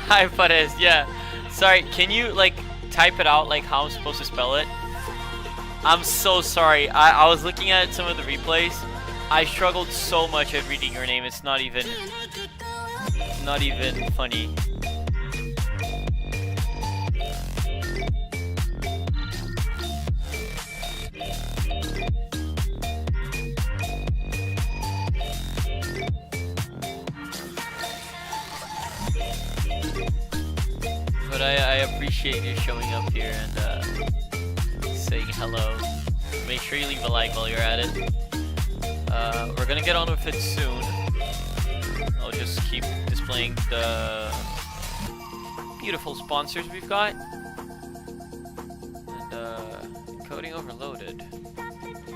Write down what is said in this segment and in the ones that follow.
Hi, Perez. Yeah. Sorry, can you like type it out like how I'm supposed to spell it? I'm so sorry. I was looking at some of the replays. I struggled so much at reading your name. It's not even funny. But I appreciate you showing up here and saying hello. Make sure you leave a like while you're at it. We're gonna get on with it soon. I'll just keep displaying the beautiful sponsors we've got. And encoding overloaded.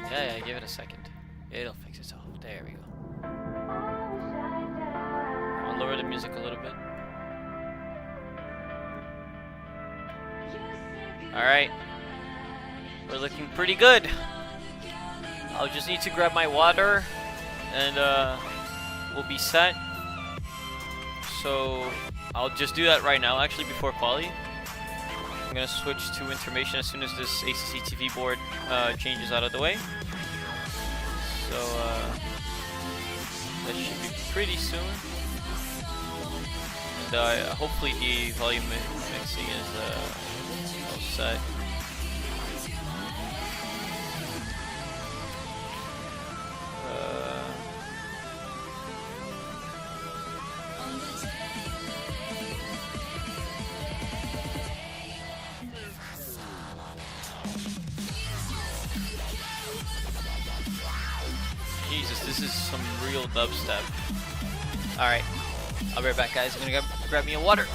Yeah, give it a second. It'll fix itself. There we go. I'll lower the music a little bit. Alright. We're looking pretty good. I'll just need to grab my water and we'll be set. So I'll just do that right now, actually, before quali. I'm gonna switch to intermission as soon as this ACC TV board changes out of the way. So that should be pretty soon. And hopefully the volume mixing is all set. Jesus, this is some real dubstep. Alright, I'll be right back, guys. I'm gonna grab me a water.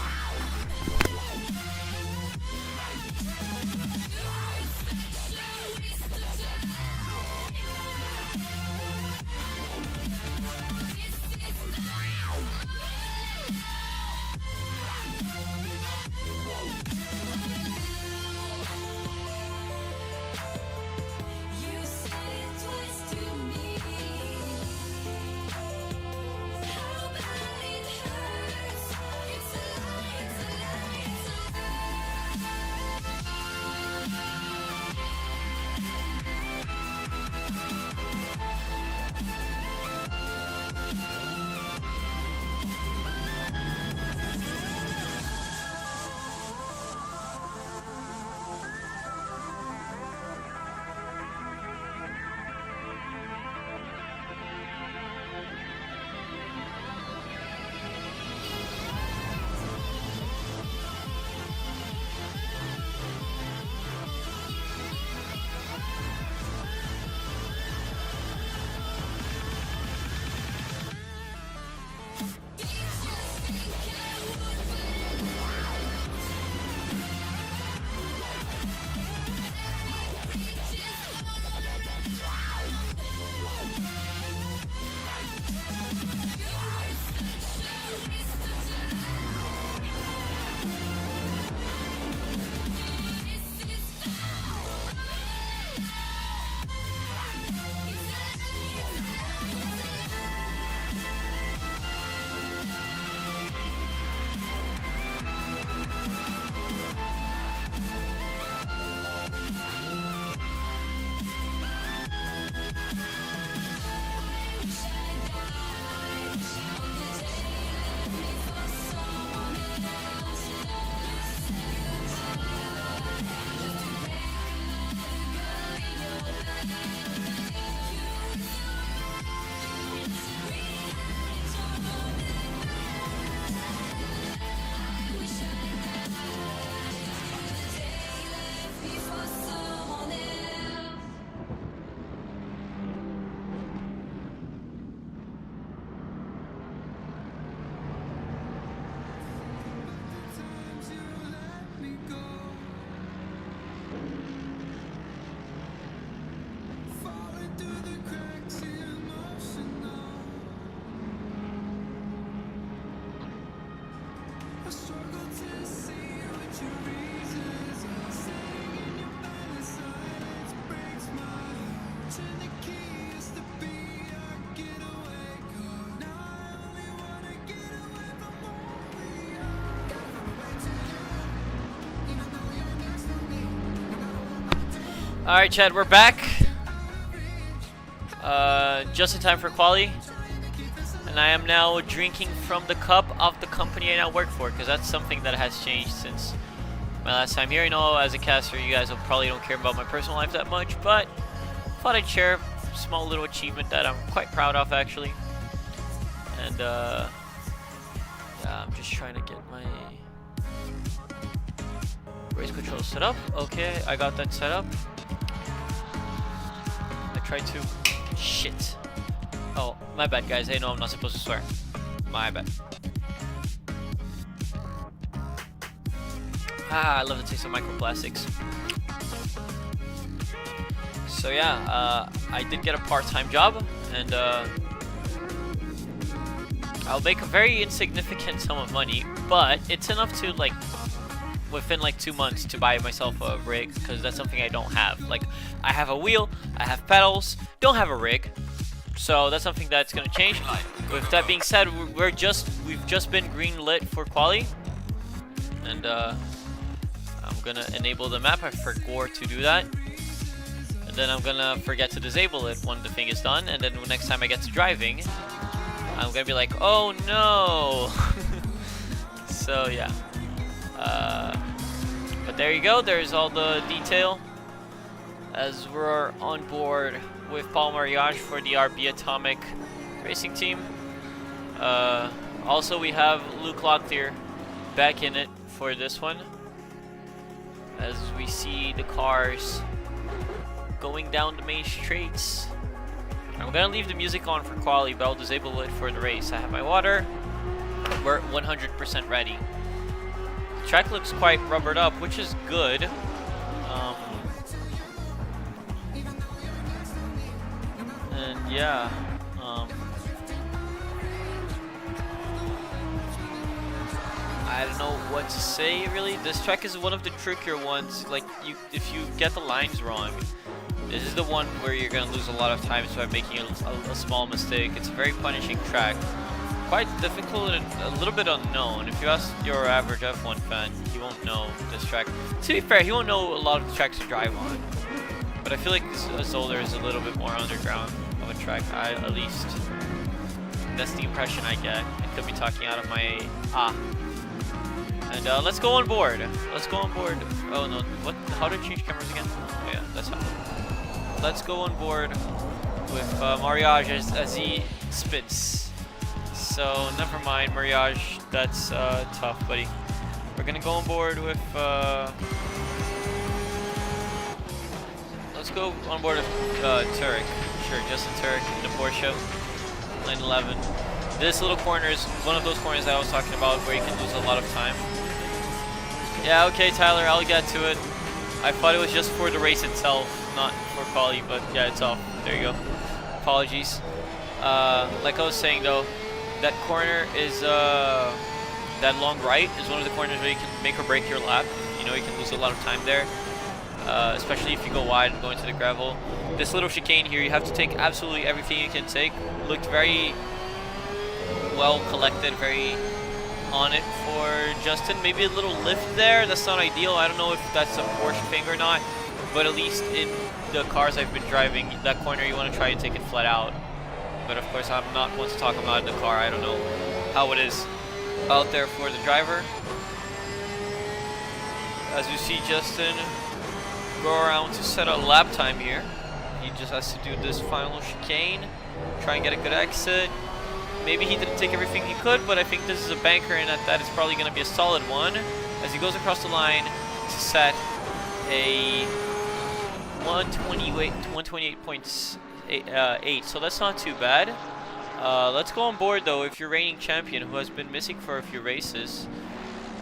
Alright, Chad, we're back. Just in time for quali. And I am now drinking from the cup of the company I now work for, because that's something that has changed since my last time here. I know as a caster, you guys probably don't care about my personal life that much, but thought I'd share a small little achievement that I'm quite proud of, actually. And, yeah, I'm just trying to get my race control set up. Okay, I got that set up. I tried to... Shit. Oh, my bad, guys. I know I'm not supposed to swear. My bad. Ah, I love the taste of microplastics. So yeah, I did get a part-time job, and I'll make a very insignificant sum of money, but it's enough to, like, within like 2 months to buy myself a rig, because that's something I don't have. Like, I have a wheel, I have pedals, don't have a rig, so that's something that's gonna change. With that being said, we've just been green lit for quali, and I'm gonna enable the map. I forgot to do that, and then I'm gonna forget to disable it when the thing is done, and then next time I get to driving, I'm gonna be like, oh no. So yeah. But there you go, there's all the detail as we're on board with Paul Mariage for the RB Atomic Racing Team. Also, we have Luke Locklear back in it for this one, as we see the cars going down the main straights. I'm gonna leave the music on for quali, but I'll disable it for the race. I have my water. We're 100% ready. The track looks quite rubbered up, which is good. And yeah, I don't know what to say really. This track is one of the trickier ones. Like, if you get the lines wrong, this is the one where you're gonna lose a lot of time by making a small mistake. It's a very punishing track, quite difficult and a little bit unknown. If you ask your average F1 fan, he won't know this track. To be fair, he won't know a lot of the tracks to drive on. But I feel like Zolder is a little bit more underground of a track. At least that's the impression I get. I could be talking out of my And let's go on board. Let's go on board. Oh no, what? How to change cameras again? Oh, yeah, that's how. Let's go on board with Mariage as he spins. So never mind, Mariage. That's tough, buddy. We're gonna go on board with. Let's go on board with Turek. Sure, Justin Turek in the Porsche, lane 11. This little corner is one of those corners that I was talking about where you can lose a lot of time. Yeah, okay, Tyler, I'll get to it. I thought it was just for the race itself, not for quali, but yeah, it's off. There you go. Apologies. Like I was saying though, that corner is, that long right is one of the corners where you can make or break your lap. You know, you can lose a lot of time there, especially if you go wide and go into the gravel. This little chicane here, you have to take absolutely everything you can take. Looked very well collected, very on it for Justin. Maybe a little lift there, that's not ideal. I don't know if that's a Porsche thing or not, but at least in the cars I've been driving, that corner you want to try and take it flat out. But of course I'm not one to talk about in the car. I don't know how it is out there for the driver. As you see Justin go around to set a lap time here. He just has to do this final chicane, try and get a good exit. Maybe he didn't take everything he could, but I think this is a banker, and at that it's probably going to be a solid one as he goes across the line to set a 128.8, so that's not too bad. Let's go on board though if your reigning champion, who has been missing for a few races,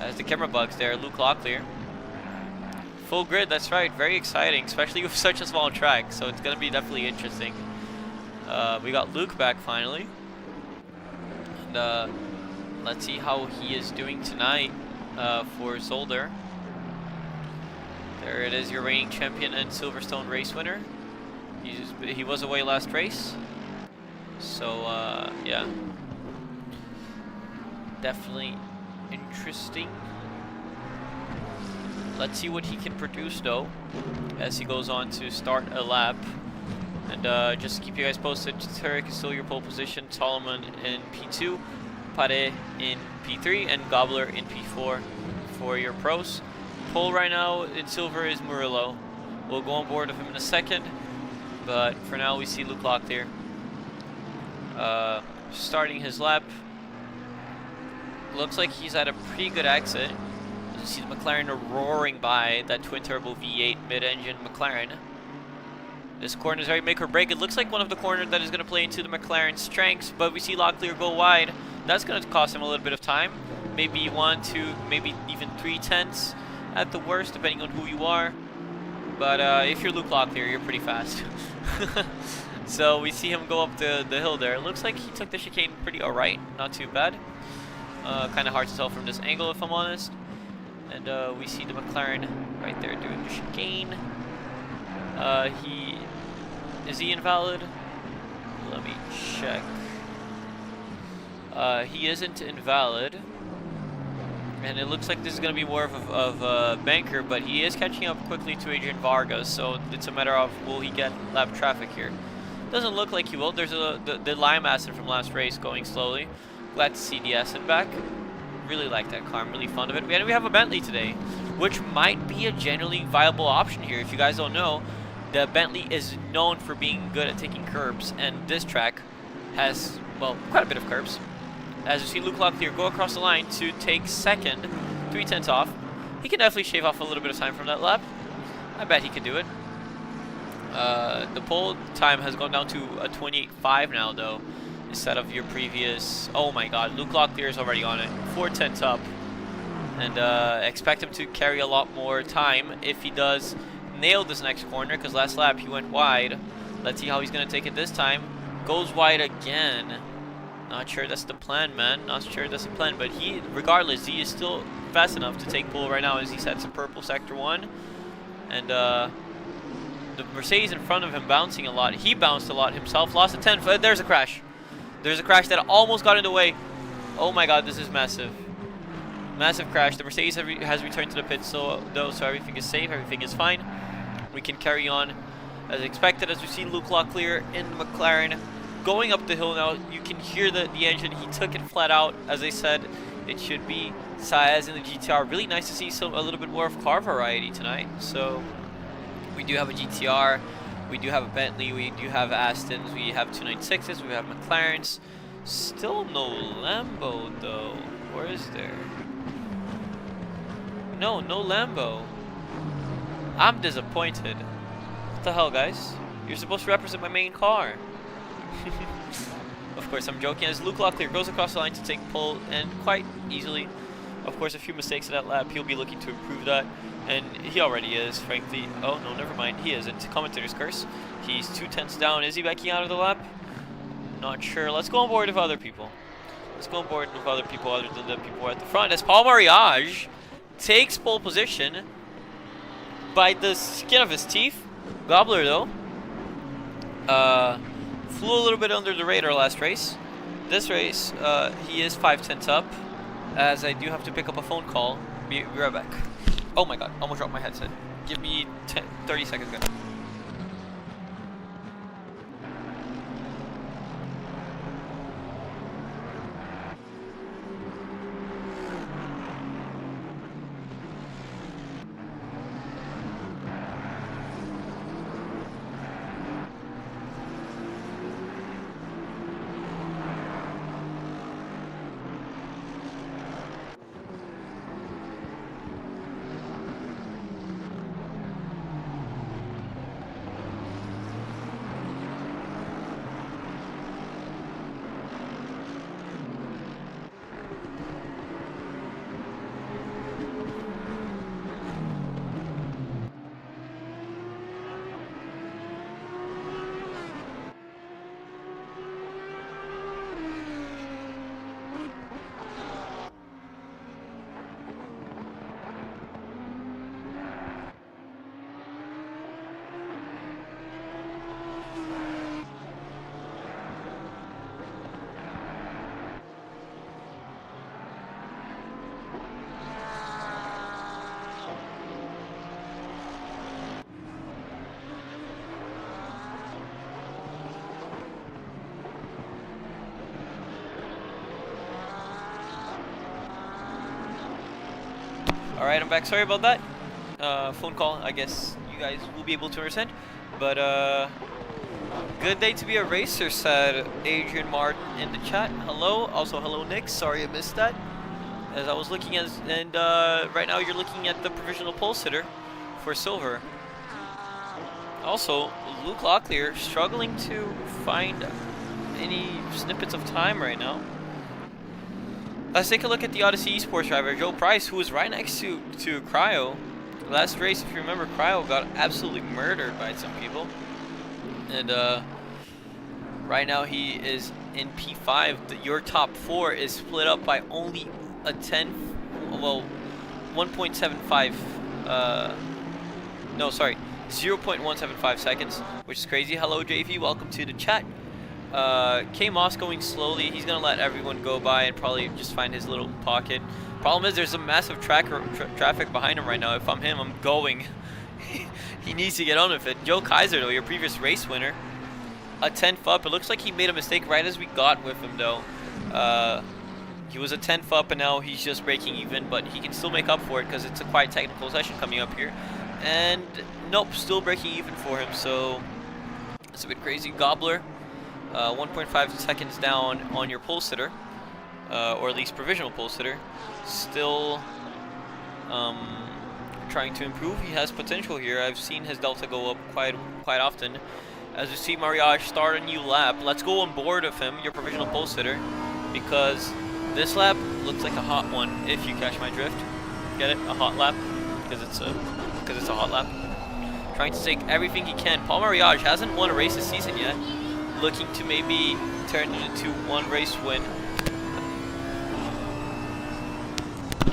as the camera bugs there, Luke Locklear. Full grid, that's right, very exciting, especially with such a small track, so it's going to be definitely interesting. We got Luke back finally. let's see how he is doing tonight for Zolder. There it is, your reigning champion and Silverstone race winner. He was away last race. So, yeah. Definitely interesting. Let's see what he can produce, though, as he goes on to start a lap. And just to keep you guys posted, Turek is still your pole position, Solomon in P2, Pare in P3, and Gobbler in P4 for your pros. Pole right now in silver is Murillo. We'll go on board with him in a second, but for now we see Luke Locklear starting his lap. Looks like he's at a pretty good exit. You see the McLaren roaring by, that twin-turbo V8 mid-engine McLaren. This corner is very make or break. It looks like one of the corners that is going to play into the McLaren's strengths, but we see Locklear go wide. That's going to cost him a little bit of time. Maybe 1, 2, maybe even 3 tenths at the worst, depending on who you are. But if you're Luke Locklear, you're pretty fast. So we see him go up the hill there. It looks like he took the chicane pretty alright, not too bad. Kind of hard to tell from this angle, if I'm honest. And we see the McLaren right there doing the chicane. Is he invalid? Let me check. He isn't invalid. And it looks like this is going to be more of a banker, but he is catching up quickly to Adrian Vargas, so it's a matter of will he get lap traffic here. Doesn't look like he will. There's the Lime Acid from last race going slowly. Glad to see the Acid back. Really like that car. I'm really fond of it. And we have a Bentley today, which might be a genuinely viable option here. If you guys don't know, the Bentley is known for being good at taking curbs, and this track has, well, quite a bit of curbs. As you see Luke Locklear go across the line to take second, 3 tenths off. He can definitely shave off a little bit of time from that lap. I bet he can do it. The pole time has gone down to a 28.5 now, though, instead of your previous. Oh my God, Luke Locklear is already on it, 4 tenths up, and expect him to carry a lot more time if he does nail this next corner. Because last lap he went wide. Let's see how he's gonna take it this time. Goes wide again. Not sure that's the plan, man. Not sure that's the plan, but regardless, he is still fast enough to take pole right now as he sets a purple sector 1. And the Mercedes in front of him bouncing a lot. He bounced a lot himself, lost a 10. There's a crash. There's a crash that almost got in the way. Oh my God, this is massive. Massive crash. The Mercedes has returned to the pits, so everything is safe, everything is fine. We can carry on as expected as we see Luke Locklear in the McLaren. Going up the hill now, you can hear the engine. He took it flat out. As I said, it should be Saez in the GTR. Really nice to see a little bit more of car variety tonight. So we do have a GTR, we do have a Bentley, we do have Astons, we have 296s, we have McLarens. Still no Lambo though. Or is there? No Lambo. I'm disappointed. What the hell, guys? You're supposed to represent my main car. Of course, I'm joking. As Luke Locklear goes across the line to take pole, and quite easily. Of course, a few mistakes in that lap. He'll be looking to improve that, and he already is, frankly. Oh, no, never mind. He isn't. Commentator's curse. He's 2 tenths down. Is he backing out of the lap? Not sure. Let's go on board with other people. Let's go on board with other people other than the people at the front. As Paul Mariage takes pole position by the skin of his teeth. Gobbler, though, flew a little bit under the radar last race. This race, he is 5 tenths up, as I do have to pick up a phone call. Be right back. Oh my God, almost dropped my headset. Give me 30 seconds, guys. Alright, I'm back. Sorry about that. Phone call. I guess you guys will be able to understand. But, good day to be a racer, said Adrian Martin in the chat. Hello. Also, hello, Nick. Sorry I missed that. As I was looking at, and right now you're looking at the provisional pole sitter for silver. Also, Luke Locklear struggling to find any snippets of time right now. Let's take a look at the Odyssey Esports driver, Joe Price, who was right next to Cryo. Last race, if you remember, Cryo got absolutely murdered by some people. And right now he is in P5. Your top 4 is split up by only a 1.75. No, sorry, 0.175 seconds, which is crazy. Hello, JV. Welcome to the chat. K Moss going slowly. He's gonna let everyone go by and probably just find his little pocket. Problem is, there's a massive traffic behind him right now. If I'm him, I'm going. He needs to get on with it. Joe Kaiser, though, your previous race winner, a 10th up. It looks like he made a mistake right as we got with him, though. He was a 10th up, and now he's just breaking even, but he can still make up for it because it's a quite technical session coming up here. And nope, still breaking even for him, so it's a bit crazy. Gobbler, 1.5 seconds down on your pole sitter, or at least provisional pole sitter. Still trying to improve. He has potential here. I've seen his delta go up quite often. As you see Mariage start a new lap, let's go on board of him, your provisional pole sitter, because this lap looks like a hot one, if you catch my drift. Get it? A hot lap? Because it's a hot lap. Trying to take everything he can. Paul Mariage hasn't won a race this season yet. Looking to maybe turn it into one race win.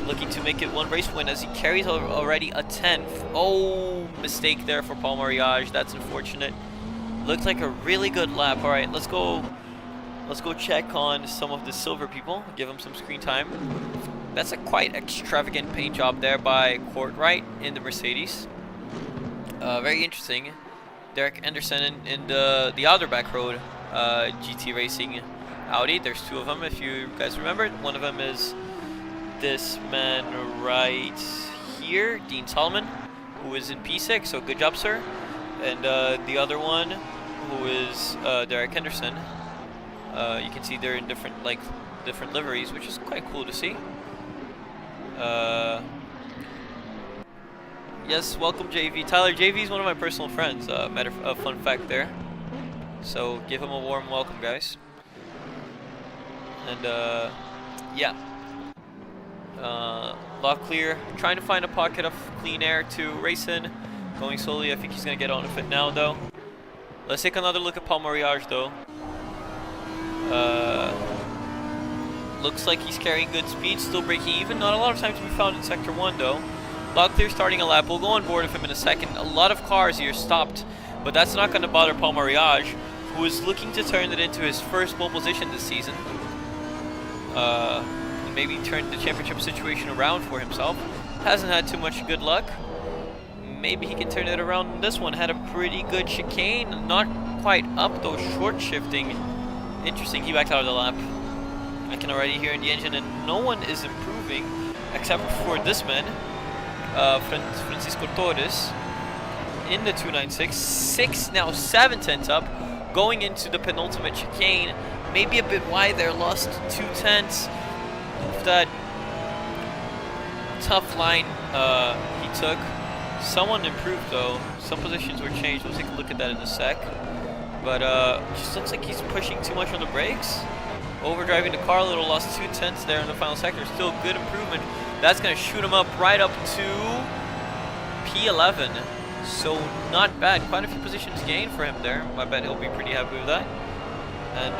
Looking to make it one race win as he carries already a 10th. Oh, mistake there for Paul Mariage. That's unfortunate. Looked like a really good lap. All right, let's go check on some of the silver people. Give them some screen time. That's a quite extravagant paint job there by Courtwright in the Mercedes. Very interesting. Derek Anderson in the other back road GT Racing Audi. There's 2 of them, if you guys remember. One of them is this man right here, Dean Solomon, who is in P6, so good job, sir. And the other one, who is Derek Henderson. You can see they're in different liveries, which is quite cool to see. Yes, welcome JV. Tyler, JV is one of my personal friends. Matter of fun fact there. So give him a warm welcome, guys. And yeah. Locklear trying to find a pocket of clean air to race in. Going slowly. I think he's gonna get on with it now, though. Let's take another look at Paul Mariage, though. Looks like he's carrying good speed, still breaking even. Not a lot of time to be found in Sector 1, though. Locklear starting a lap. We'll go on board with him in a second. A lot of cars here stopped, but that's not going to bother Paul Mariage, who is looking to turn it into his first pole position this season. Maybe turn the championship situation around for himself. Hasn't had too much good luck. Maybe he can turn it around in this one. Had a pretty good chicane. Not quite up, though. Short shifting. Interesting. He backed out of the lap. I can already hear in the engine, and no one is improving except for this man, Francisco Torres, in the 296. Now 7/10 up, going into the penultimate chicane. Maybe a bit wide there. Lost 2/10 of that tough line he took. Someone improved, though. Some positions were changed. We'll take a look at that in a sec. But just looks like he's pushing too much on the brakes. Overdriving the car a little. Lost 2/10 there in the final sector. Still good improvement. That's going to shoot him up right up to P11. So not bad. Quite a few positions gained for him there. I bet he'll be pretty happy with that. And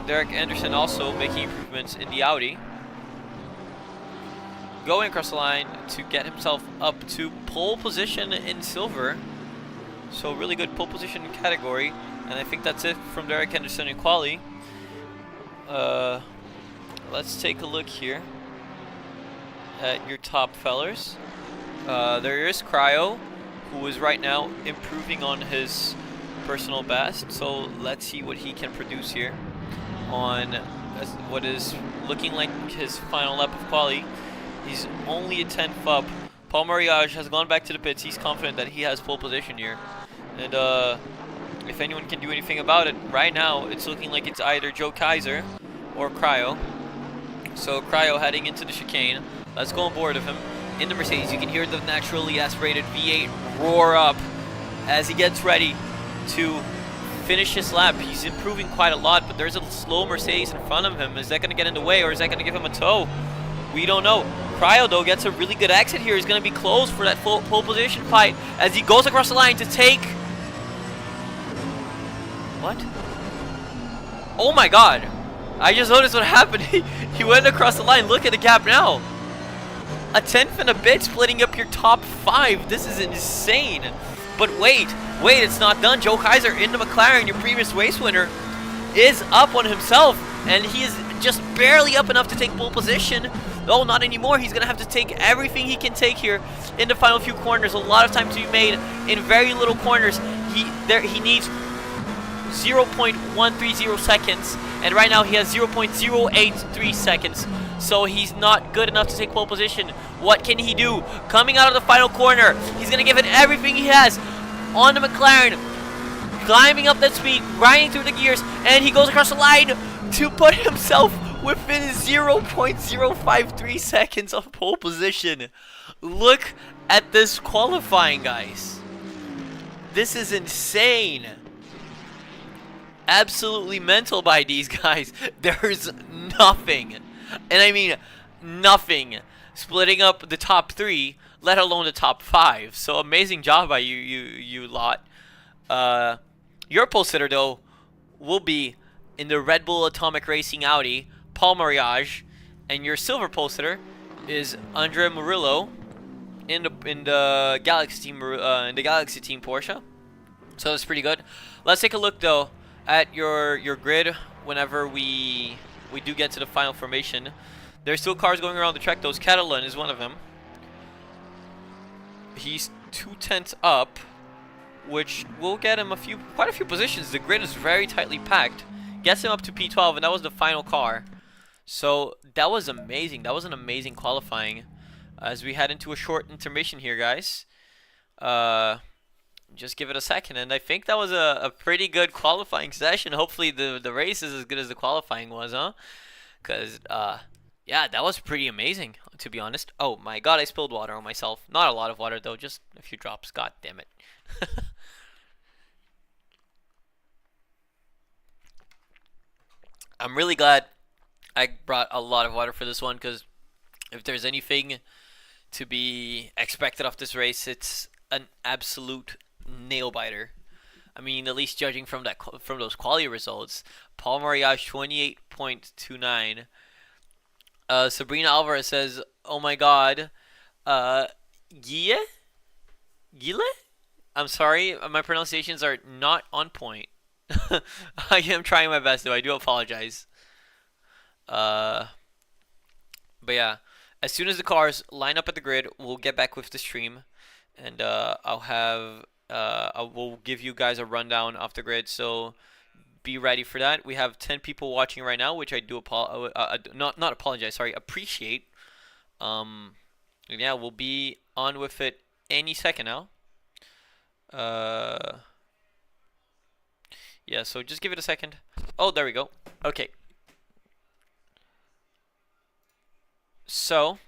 Derek Anderson also making improvements in the Audi. Going across the line to get himself up to pole position in silver. So really good pole position category. And I think that's it from Derek Henderson in quali. Let's take a look here at your top fellers. There is Cryo, who is right now improving on his personal best. So let's see what he can produce here on what is looking like his final lap of quali. He's only a 10th up. Paul Mariage has gone back to the pits. He's confident that he has pole position here. And if anyone can do anything about it, right now it's looking like it's either Joe Kaiser or Cryo. So Cryo heading into the chicane. Let's go on board of him. In the Mercedes, you can hear the naturally aspirated V8 roar up as he gets ready to finish his lap. He's improving quite a lot, but there's a slow Mercedes in front of him. Is that going to get in the way, or is that going to give him a tow? We don't know. Cryo, though, gets a really good exit here. He's going to be close for that pole position fight as he goes across the line to take... What? Oh my god. I just noticed what happened. He went across the line. Look at the gap now. A 10th and a bit splitting up your top 5. This is insane. But wait, it's not done. Joe Kaiser in the McLaren, your previous race winner, is up on himself. And he is just barely up enough to take pole position. Oh, not anymore. He's going to have to take everything he can take here in the final few corners. A lot of time to be made in very little corners. He needs 0.130 seconds. And right now he has 0.083 seconds. So he's not good enough to take pole position. What can he do? Coming out of the final corner, he's going to give it everything he has on the McLaren. Climbing up that speed, grinding through the gears, and he goes across the line to put himself within 0.053 seconds of pole position. Look at this qualifying, guys. This is insane. Absolutely mental by these guys. There's nothing, and I mean nothing, splitting up the top 3, let alone the top 5. So amazing job by you lot. Your pole sitter, though, will be in the Red Bull Atomic Racing Audi, Paul Mariage, and your silver pole sitter is Andre Murillo in the Galaxy team Porsche. So that's pretty good. Let's take a look though at your grid whenever we do get to the final formation. There's still cars going around the track. Those Catalan is one of them. He's 2/10 up, which will get him quite a few positions. The grid is very tightly packed. Gets him up to P12, and that was the final car. So that was amazing. That was an amazing qualifying. As we head into a short intermission here, guys. Just give it a second, and I think that was a pretty good qualifying session. Hopefully the race is as good as the qualifying was, huh? Because yeah, that was pretty amazing, to be honest. Oh my god, I spilled water on myself. Not a lot of water though, just a few drops. God damn it. I'm really glad I brought a lot of water for this one, because if there's anything to be expected off this race, it's an absolute nail biter. I mean, at least judging from those quality results. Paul Mariage 28.29. Sabrina Alvarez says, "Oh my God, Gile? I'm sorry, my pronunciations are not on point. I am trying my best, though. I do apologize. But yeah, as soon as the cars line up at the grid, we'll get back with the stream, and I will give you guys a rundown off the grid. So be ready for that. We have 10 people watching right now, which I do appreciate. Yeah, we'll be on with it any second now. Yeah, so just give it a second. Oh, there we go. Okay. So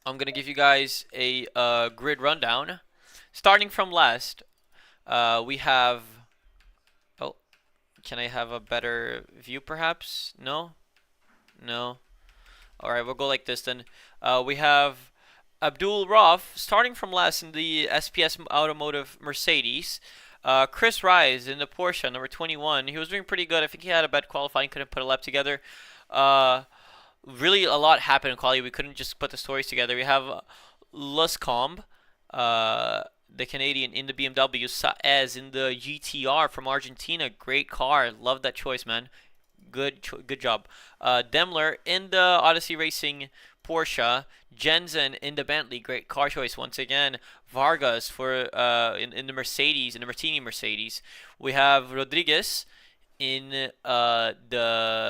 I'm gonna give you guys a grid rundown. Starting from last, we have. Oh, can I have a better view, perhaps? No. All right, we'll go like this then. We have Abdul Rauf starting from last in the SPS Automotive Mercedes. Chris Rise in the Porsche, number 21. He was doing pretty good. I think he had a bad qualifying, couldn't put a lap together. Really, a lot happened in quality. We couldn't just put the stories together. We have Luscombe, the Canadian, in the BMW. Saez in the GTR from Argentina. Great car. Love that choice, man. Good job. Demler in the Odyssey Racing Porsche. Jensen in the Bentley. Great car choice once again. Vargas for in the Mercedes, in the Martini Mercedes. We have Rodriguez in the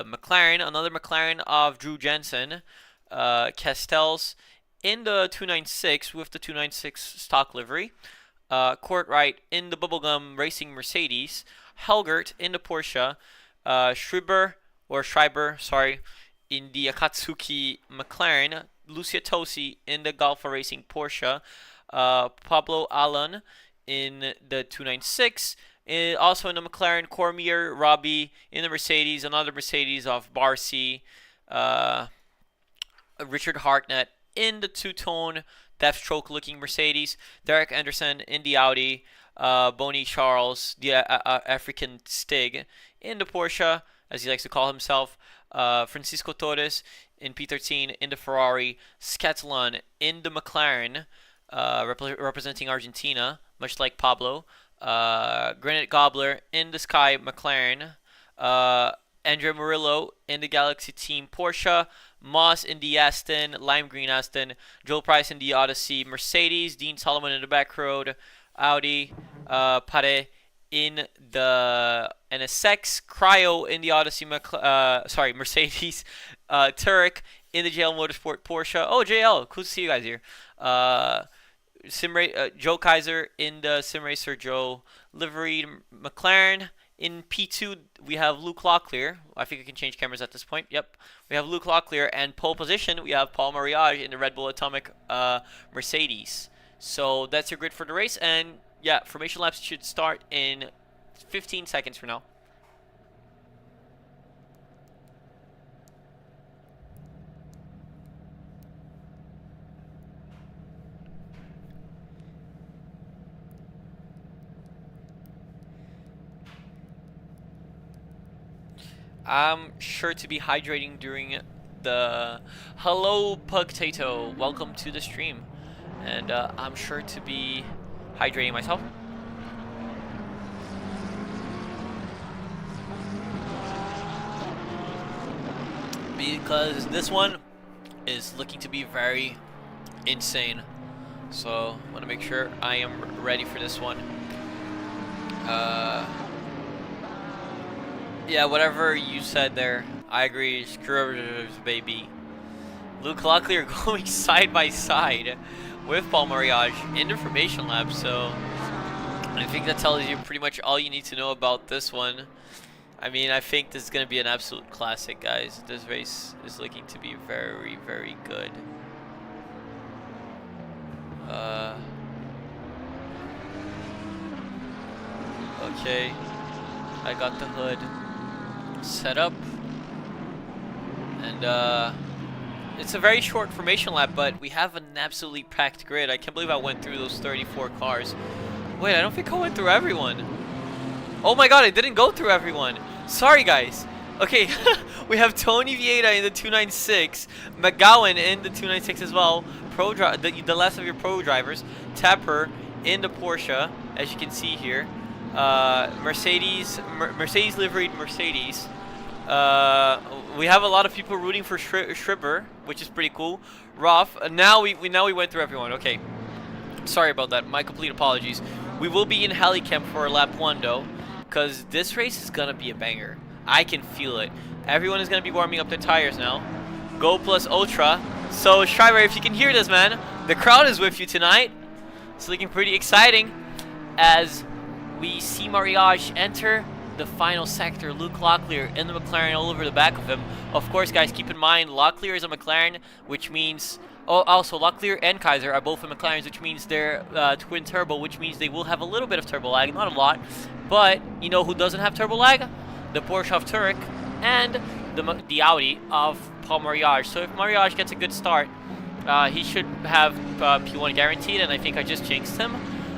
McLaren, another McLaren of Drew Jensen. Castells in the 296 with the 296 stock livery. Courtright in the Bubblegum Racing Mercedes. Helgert in the Porsche. Schreiber, sorry, in the Akatsuki McLaren. Lucia Tosi in the Golfa Racing Porsche. Pablo Alon in the 296. Also in the McLaren, Cormier, Robbie in the Mercedes, another Mercedes of Barcy. Richard Hartnett in the two-tone Deathstroke looking Mercedes. Derek Anderson in the Audi. Bonnie Charles, the African Stig in the Porsche, as he likes to call himself. Francisco Torres in P13 in the Ferrari. Scatlon in the McLaren, representing Argentina, much like Pablo. Granite Gobbler in the Sky McLaren. Andrea Murillo in the Galaxy Team Porsche. Moss in the Aston, Lime Green Aston. Joel Price in the Odyssey Mercedes. Dean Solomon in the back road, Audi. Pare in the NSX. Cryo in the Odyssey Mercedes. Turek in the JL Motorsport Porsche. Oh, JL, cool to see you guys here. Joe Kaiser in the Simracer Joe livery McLaren. In P2, we have Luke Locklear. I think I can change cameras at this point. Yep. We have Luke Locklear. And pole position, we have Paul Mariage in the Red Bull Atomic Mercedes. So that's your grid for the race. And yeah, formation laps should start in 15 seconds from now. I'm sure to be hydrating during the... Hello, Pugtato. Welcome to the stream. And I'm sure to be hydrating myself. Because this one is looking to be very insane. So I want to make sure I am ready for this one. Yeah, whatever you said there, I agree. Screw baby. Luke Locklear going side by side with Paul Mariage in the formation lab. So I think that tells you pretty much all you need to know about this one. I mean, I think this is going to be an absolute classic, guys. This race is looking to be very, very good. Okay, I got the hood set up, and it's a very short formation lap, but we have an absolutely packed grid. I can't believe I went through those 34 cars. Wait, I don't think I went through everyone. Oh my god, I didn't go through everyone. Sorry, guys. Okay, we have Tony Vieta in the 296, McGowan in the 296 as well, the last of your pro drivers, Tapper in the Porsche, as you can see here. Mercedes liveried Mercedes. We have a lot of people rooting for Schreiber, which is pretty cool. Roth. Now we went through everyone. Okay, sorry about that. My complete apologies. We will be in Halicamp for lap 1 though, because this race is gonna be a banger. I can feel it. Everyone is gonna be warming up their tires now. Go plus Ultra. So Schreiber, if you can hear this, man, the crowd is with you tonight. It's looking pretty exciting as we see Mariage enter the final sector. Luke Locklear in the McLaren all over the back of him. Of course, guys, keep in mind, Locklear is a McLaren, which means... Oh, also, Locklear and Kaiser are both in McLarens, which means they're twin turbo, which means they will have a little bit of turbo lag, not a lot. But, you know who doesn't have turbo lag? The Porsche of Turek and the Audi of Paul Mariage. So if Mariage gets a good start, he should have P1 guaranteed, and I think I just jinxed him.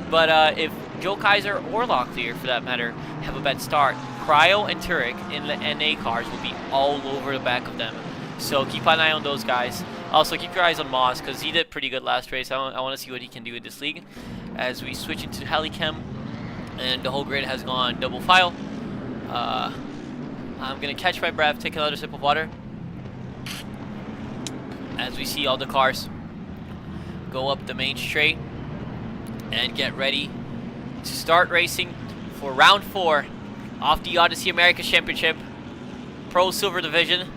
But if Joe Kaiser or Locklear, for that matter, have a bad start, Cryo and Turek in the NA cars will be all over the back of them. So keep an eye on those guys. Also, keep your eyes on Moss, because he did pretty good last race. I want to see what he can do in this league. As we switch into Halicam, and the whole grid has gone double file. I'm going to catch my breath, take another sip of water. As we see all the cars go up the main straight and get ready to start racing for round 4 Off the Odyssey America Championship. Pro Silver Division.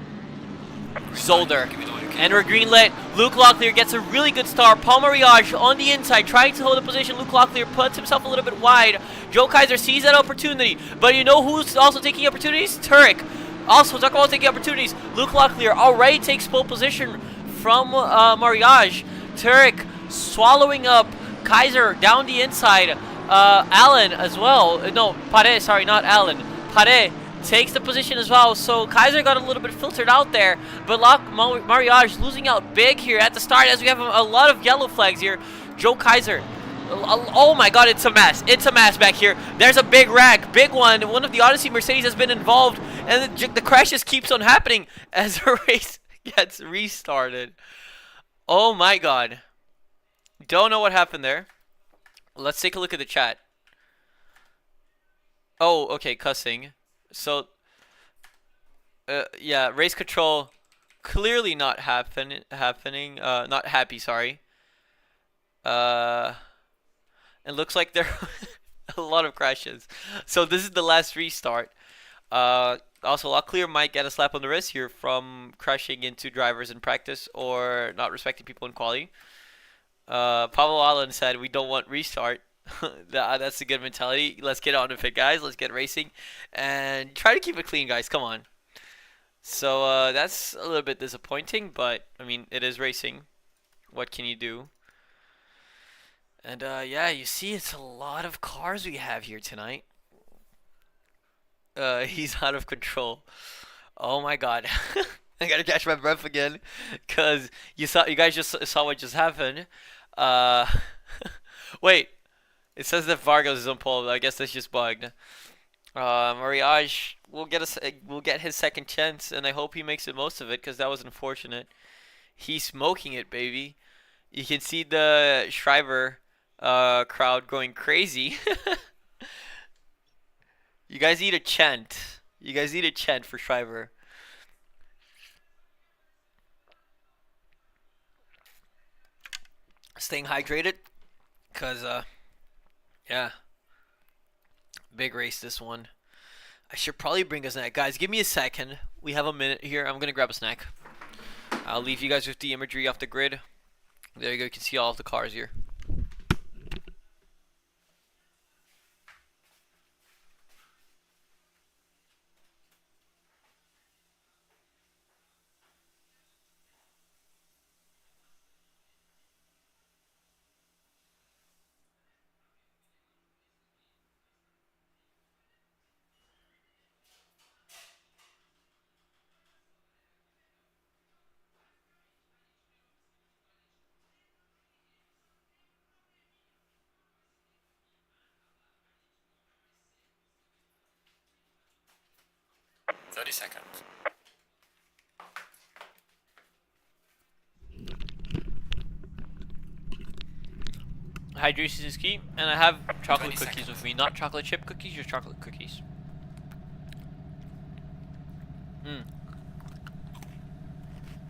Zolder. And we're greenlit. Luke Locklear gets a really good start. Paul Mariage on the inside, trying to hold a position. Luke Locklear puts himself a little bit wide. Joe Kaiser sees that opportunity. But you know who's also taking opportunities? Turek. Also, talk about taking opportunities. Luke Locklear already takes pole position from Mariage. Turek swallowing up Kaiser down the inside. Allen as well. No, Pare, sorry, not Allen. Pare takes the position as well. So Kaiser got a little bit filtered out there. But Mariage losing out big here at the start as we have a lot of yellow flags here. Joe Kaiser. Oh my god, it's a mess. It's a mess back here. There's a big wreck. Big one. One of the Odyssey Mercedes has been involved. And the crash just keeps on happening as the race gets restarted. Oh my god. Don't know what happened there. Let's take a look at the chat. Oh, okay, cussing. So, yeah, race control clearly not happening. Not happy. Sorry. It looks like there are a lot of crashes. So this is the last restart. Also, Locklear might get a slap on the wrist here from crashing into drivers in practice or not respecting people in quali. Pablo Allen said, "We don't want restart." That's a good mentality. Let's get on with it, guys. Let's get racing and try to keep it clean, guys. Come on. So that's a little bit disappointing, but I mean, it is racing. What can you do? And yeah, you see, it's a lot of cars we have here tonight. He's out of control. Oh my god. I gotta catch my breath again, cause you guys just saw what just happened. Wait. It says that Vargas is on pole. I guess that's just bugged. Mariage will get his second chance, and I hope he makes the most of it, because that was unfortunate. He's smoking it, baby. You can see the Schreiber crowd going crazy. You guys need a chant. You guys need a chant for Schreiber. Staying hydrated, because yeah, big race this one. I should probably bring a snack. Guys, give me a second. We have a minute here. I'm gonna grab a snack. I'll leave you guys with the imagery off the grid. There you go. You can see all of the cars here. Seconds. Hydration is key, and I have chocolate cookies with me. Not chocolate chip cookies, just chocolate cookies.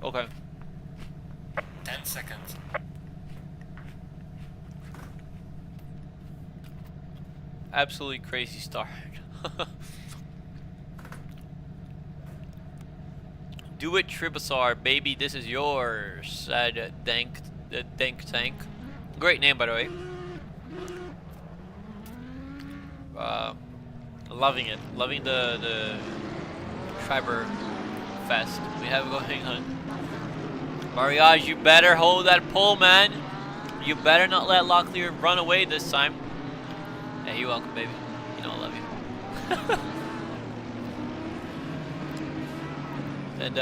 Okay. 10 seconds. Absolutely crazy start. Do it, Tribasar, baby. This is yours. Said Dank Tank. Great name, by the way. Loving it. Loving the Schreiber fest we have going on. Mariage, you better hold that pole, man. You better not let Locklear run away this time. Hey, you're welcome, baby. You know I love you. And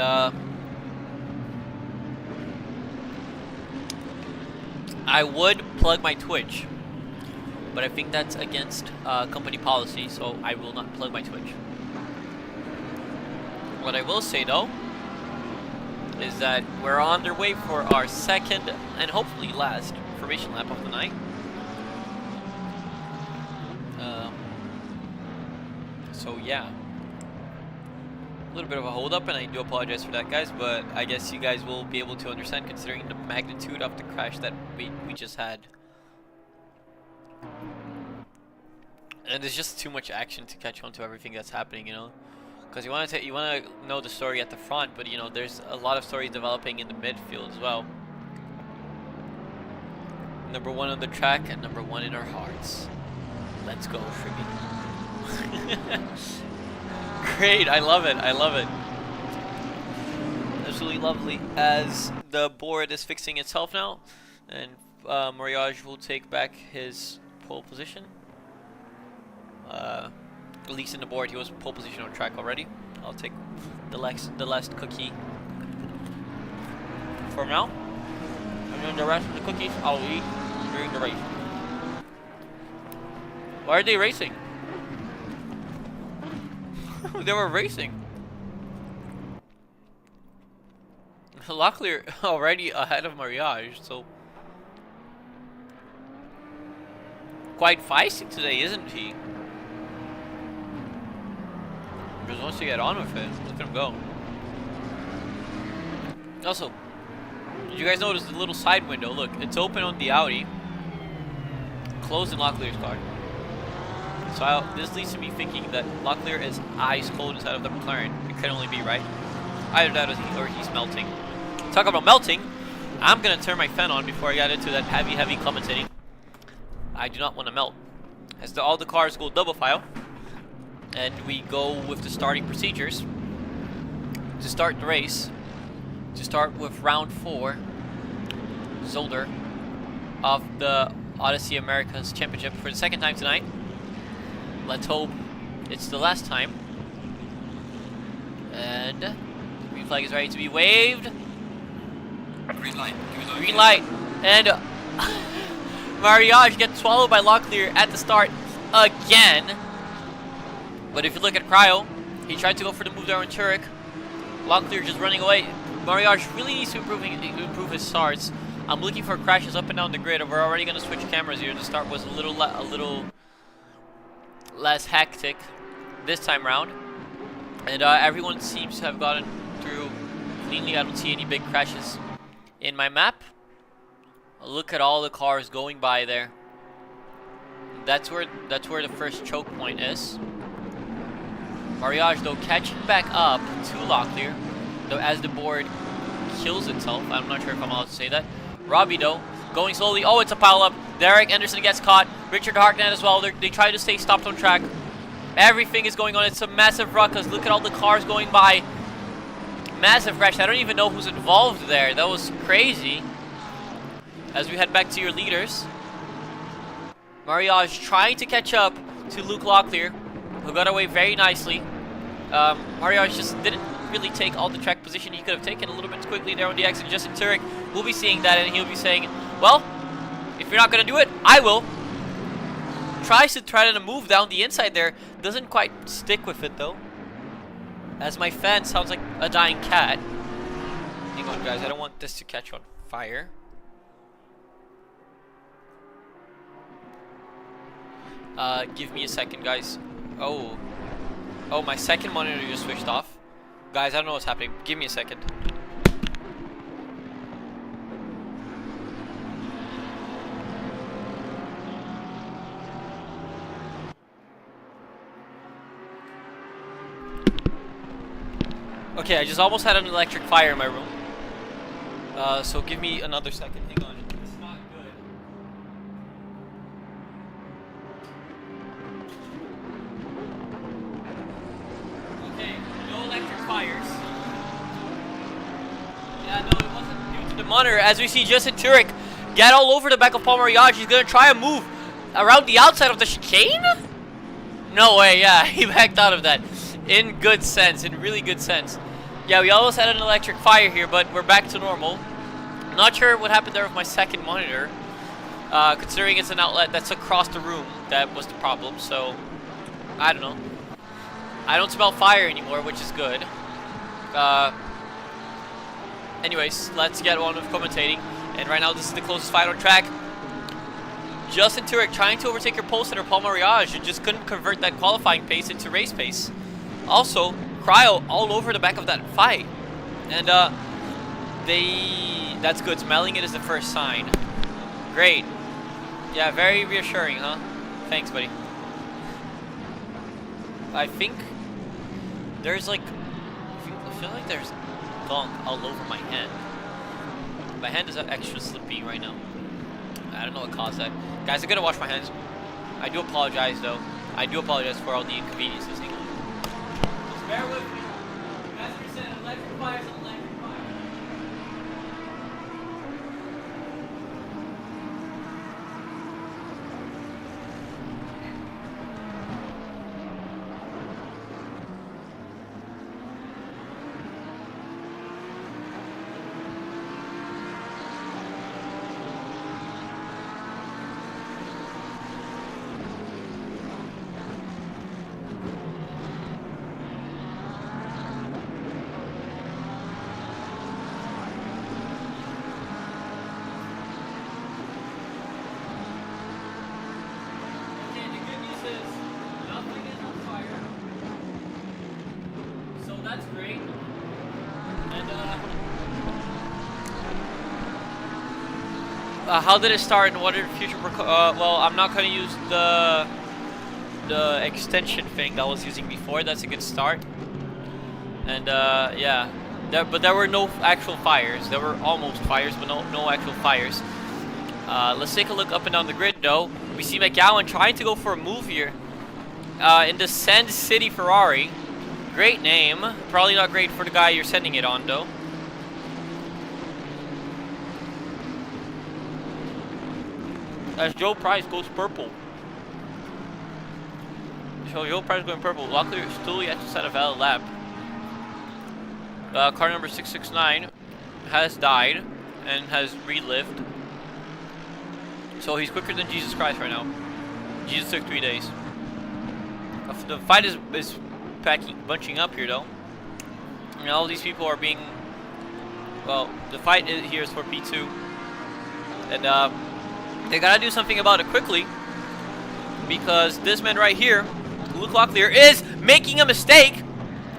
I would plug my Twitch, but I think that's against company policy, so I will not plug my Twitch. What I will say though is that we're on their way for our second and hopefully last formation lap of the night. So yeah. A little bit of a hold up, and I do apologize for that, guys, but I guess you guys will be able to understand considering the magnitude of the crash that we just had. And there's just too much action to catch on to everything that's happening, you know. Because you want to know the story at the front, but you know there's a lot of stories developing in the midfield as well. Number 1 on the track and number 1 in our hearts. Let's go, Friggy. Great, I love it. I love it. Absolutely lovely. As the board is fixing itself now, and Mariage will take back his pole position. At least in the board, he was pole position on track already. I'll take the last cookie for now, and then the rest of the cookies I'll eat during the race. Why are they racing? They were racing. Locklear already ahead of Mariage, so quite feisty today, isn't he? Just wants to get on with it. Look at him go. Also, did you guys notice the little side window? Look, it's open on the Audi, closed in Locklear's car. So this leads to me thinking that Locklear is ice cold inside of the McLaren. It can only be right. Either that or he's melting. Talk about melting. I'm gonna turn my fan on before I get into that heavy commentating. I do not want to melt. As all the cars go double file, and we go with the starting procedures to start the race. To start with round 4, Zolder of the Odyssey Americas Championship for the 2nd time tonight. Let's hope it's the last time. And the green flag is ready to be waved. Green light. Green light. And Mariage gets swallowed by Locklear at the start again. But if you look at Cryo, he tried to go for the move there on Turek. Locklear just running away. Mariage really needs to improve his starts. I'm looking for crashes up and down the grid. We're already going to switch cameras here. The start was a little less hectic this time round. And everyone seems to have gotten through cleanly. I don't see any big crashes in my map. Look at all the cars going by there. That's where the first choke point is. Mariage though catching back up to Locklear, though as the board kills itself. I'm not sure if I'm allowed to say that. Robbie though going slowly. Oh, it's a pile up. Derek Anderson gets caught. Richard Harknett as well. They try to stay stopped on track. Everything is going on. It's a massive ruckus. Look at all the cars going by. Massive crash. I don't even know who's involved there. That was crazy. As we head back to your leaders, Mariage trying to catch up to Luke Locklear, who got away very nicely. Mariage just didn't really take all the track position he could have taken a little bit quickly there on the exit. Justin Turek will be seeing that, and he'll be saying, well, if you're not going to do it, I will. Tries to move down the inside there. Doesn't quite stick with it, though. As my fan sounds like a dying cat. Hang on, guys. I don't want this to catch on fire. Give me a second, guys. Oh, my second monitor just switched off. Guys, I don't know what's happening. Give me a second. Okay, I just almost had an electric fire in my room. So give me another second. Hang on. It's not good. Okay, no electric fires. Yeah, no, it wasn't due to the monitor. As we see Justin Turek get all over the back of Paul Mariage. He's gonna try a move around the outside of the chicane? No way, yeah, he backed out of that. In good sense, in really good sense. Yeah, we almost had an electric fire here, but we're back to normal. Not sure what happened there with my second monitor. Considering it's an outlet that's across the room, that was the problem, so I don't know. I don't smell fire anymore, which is good. Anyways, let's get on with commentating. And right now, this is the closest fight on track. Justin Turek trying to overtake your pole sitter, Paul Mariage, and just couldn't convert that qualifying pace into race pace. Also, Cryo all over the back of that fight. And that's good. Smelling it is the first sign. Great. Yeah, very reassuring, huh? Thanks, buddy. I think there's like, I feel like there's gunk all over my hand. My hand is extra slippy right now. I don't know what caused that. Guys, I gotta wash my hands. I do apologize though. I do apologize for all the inconveniences. Just bear with me. As we said, electric fires and electric fires. That's great. And how did it start and what are future well, I'm not going to use the extension thing that I was using before. That's a good start. And yeah, but there were no actual fires. There were almost fires, but no actual fires. Let's take a look up and down the grid though. We see McGowan trying to go for a move here in the Sand City Ferrari. Great name. Probably not great for the guy you're sending it on, though. As Joe Price goes purple. So Joe Price going purple. Luckily, still yet to set a valid lap. Car number 669 has died and has relived. So he's quicker than Jesus Christ right now. Jesus took 3 days. The fight is bunching up here though. And all these people are being, well, the fight here is for P2, and they gotta do something about it quickly, because this man right here, Luke Locklear, is making a mistake.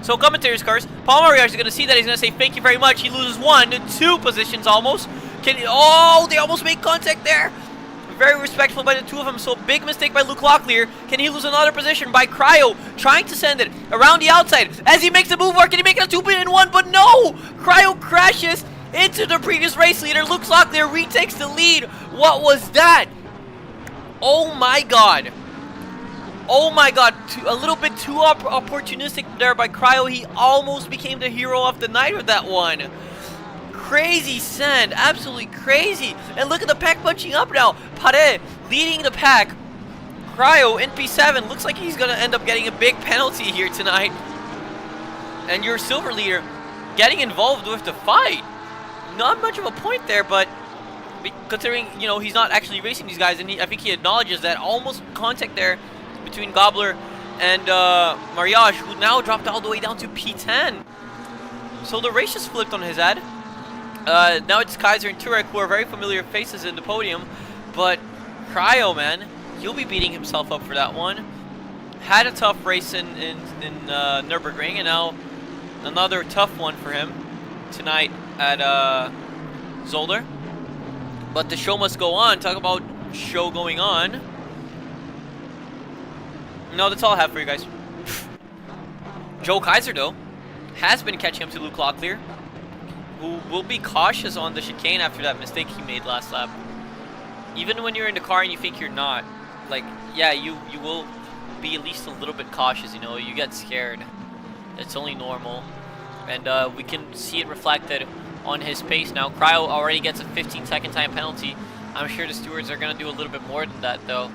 So commentators, cars, Paul Murray is gonna see that. He's gonna say thank you very much. He loses 1, 2 positions almost. Oh, they almost made contact there. Very respectful by the two of them. So big mistake by Luke Locklear. Can he lose another position by Cryo trying to send it around the outside as he makes the move? Or can he make it a 2-in-1? But no! Cryo crashes into the previous race leader. Luke Locklear retakes the lead. What was that? Oh my god. Oh my god. A little bit too opportunistic there by Cryo. He almost became the hero of the night with that one. Crazy send, absolutely crazy. And look at the pack punching up now. Pare leading the pack. Cryo in P7. Looks like he's going to end up getting a big penalty here tonight. And your silver leader getting involved with the fight. Not much of a point there, but considering, you know, he's not actually racing these guys, and I think he acknowledges that almost contact there between Gobbler and Mariage, who now dropped all the way down to P10. So the race just flipped on his head. Now it's Kaiser and Turek, who are very familiar faces in the podium, but Cryo, man, he'll be beating himself up for that one. Had a tough race in Nürburgring, and now another tough one for him tonight at Zolder. But the show must go on. Talk about show going on. No, that's all I have for you guys. Joe Kaiser, though, has been catching up to Luke Locklear, who will be cautious on the chicane after that mistake he made last lap. Even when you're in the car and you think you're not, like, yeah, you will be at least a little bit cautious, you know, you get scared. It's only normal. And we can see it reflected on his pace now. Cryo already gets a 15-second time penalty. I'm sure the stewards are going to do a little bit more than that, though.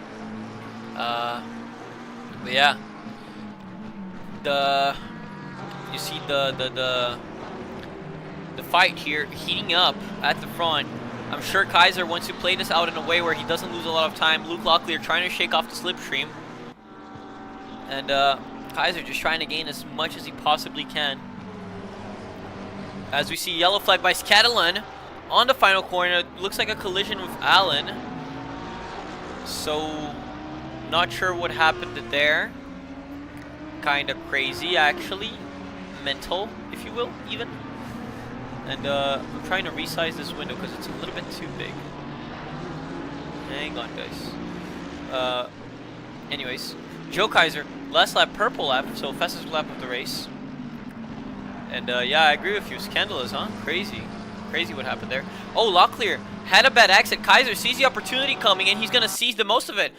But yeah. You see the fight here heating up at the front. I'm sure Kaiser wants to play this out in a way where he doesn't lose a lot of time. Luke Locklear trying to shake off the slipstream. And Kaiser just trying to gain as much as he possibly can. As we see yellow flag by Scatolin on the final corner. Looks like a collision with Allen. So, not sure what happened there. Kind of crazy, actually. Mental, if you will, even. And I'm trying to resize this window because it's a little bit too big. Hang on, guys. Anyways, Joe Kaiser, last lap, purple lap, so fastest lap of the race. And yeah, I agree with you. Scandalous, huh? Crazy. Crazy what happened there. Oh, Locklear had a bad exit. Kaiser sees the opportunity coming, and he's going to seize the most of it.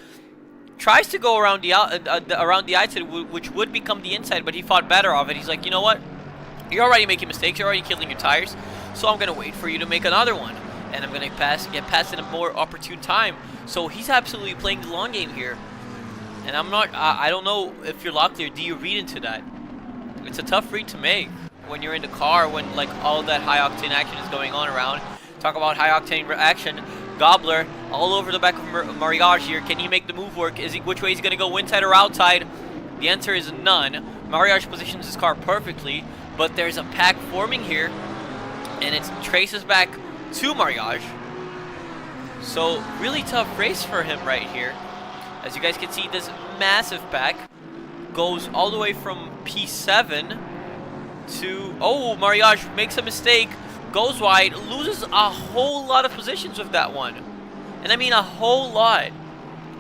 Tries to go around the outside, which would become the inside, but he fought better of it. He's like, you know what? You're already making mistakes. You're already killing your tires. So I'm going to wait for you to make another one. And I'm going to get past in a more opportune time. So he's absolutely playing the long game here. And I'm not, I don't know if you're Locklear, do you read into that? It's a tough read to make when you're in the car, when like all that high octane action is going on around. Talk about high octane action. Gobbler all over the back of Mariage here. Can he make the move work? Which way is he going to go, inside or outside? The answer is none. Mariage positions his car perfectly, but there's a pack forming here, and it traces back to Mariage. So really tough race for him right here. As you guys can see, this massive pack goes all the way from P7 to... Oh, Mariage makes a mistake, goes wide, loses a whole lot of positions with that one. And I mean a whole lot.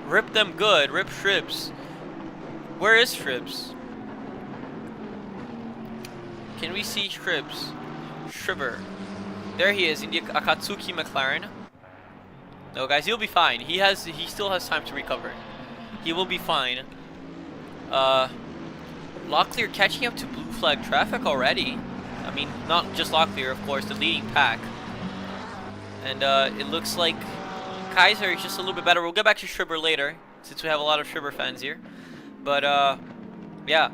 Rip them good, rip Shribs. Where is Shribs? Can we see Shribs? Shribber. There he is in the Akatsuki McLaren. No guys, he'll be fine. He still has time to recover. He will be fine. Locklear catching up to blue flag traffic already. I mean, not just Locklear, of course, the leading pack. And it looks like Kaiser is just a little bit better. We'll get back to Shribber later, since we have a lot of Shribber fans here. But yeah.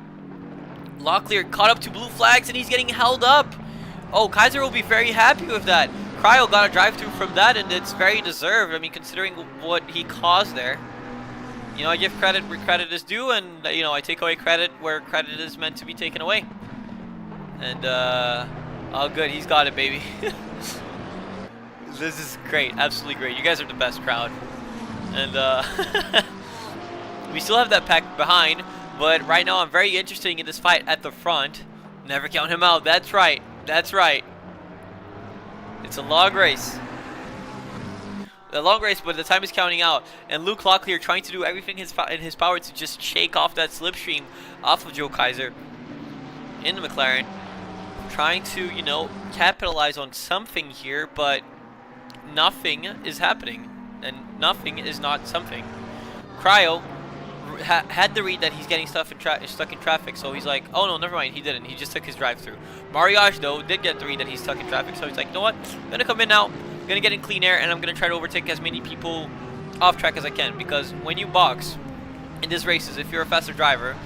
Locklear caught up to blue flags, and he's getting held up. Oh, Kaiser will be very happy with that. Cryo got a drive-through from that, and it's very deserved. I mean, considering what he caused there. You know, I give credit where credit is due, and, you know, I take away credit where credit is meant to be taken away. And, oh, good. He's got it, baby. This is great. Absolutely great. You guys are the best crowd. And, we still have that pack behind, but right now I'm very interested in this fight at the front. Never count him out. That's right. That's right. It's a long race. A long race, but the time is counting out. And Luke Locklear trying to do everything in his power to just shake off that slipstream off of Joe Kaiser in the McLaren. Trying to, you know, capitalize on something here, but nothing is happening. And nothing is not something. Cryo had the read that he's getting stuck in traffic, so he's like, oh no, never mind, he didn't. He just took his drive-through. Mariage, though, did get the read that he's stuck in traffic, so he's like, you know what? I'm going to come in now, I'm going to get in clean air, and I'm going to try to overtake as many people off track as I can, because when you box in these races, if you're a faster driver,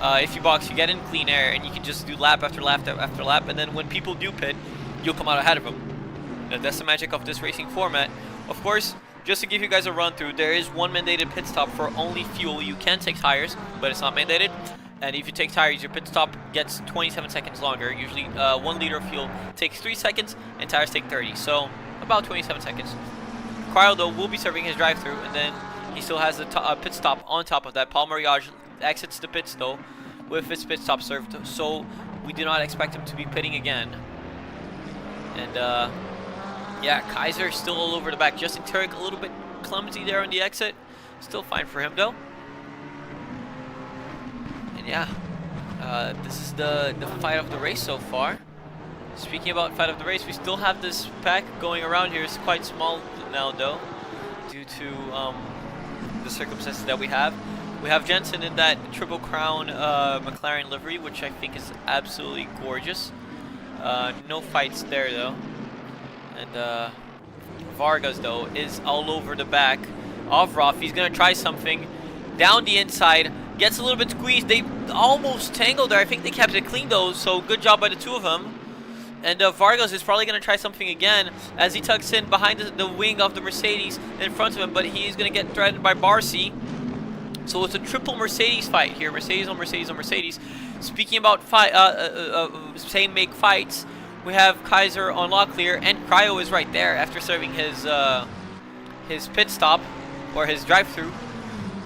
if you box, you get in clean air, and you can just do lap after lap after lap, and then when people do pit, you'll come out ahead of them. That's the magic of this racing format. Of course, just to give you guys a run through, there is one mandated pit stop for only fuel. You can take tires, but it's not mandated. And if you take tires, your pit stop gets 27 seconds longer. Usually 1 liter of fuel takes 3 seconds, and tires take 30. So about 27 seconds. Cryo, though, will be serving his drive-through, and then he still has a pit stop on top of that. Paul Mariage exits the pits, though, with his pit stop served. So we do not expect him to be pitting again. And yeah, Kaiser still all over the back. Justin Turek a little bit clumsy there on the exit. Still fine for him, though. And yeah, this is the fight of the race so far. Speaking about fight of the race, we still have this pack going around here. It's quite small now, though, due to the circumstances that we have. We have Jensen in that Triple Crown McLaren livery, which I think is absolutely gorgeous. No fights there, though. And Vargas, though, is all over the back of Roth. He's going to try something down the inside. Gets a little bit squeezed. They almost tangled there. I think they kept it clean, though, so good job by the two of them. And Vargas is probably going to try something again as he tucks in behind the wing of the Mercedes in front of him, but he's going to get threatened by Barcy. So it's a triple Mercedes fight here. Mercedes on Mercedes on Mercedes. Speaking about same make fights, we have Kaiser on Locklear, and Cryo is right there after serving his pit stop, or his drive-through.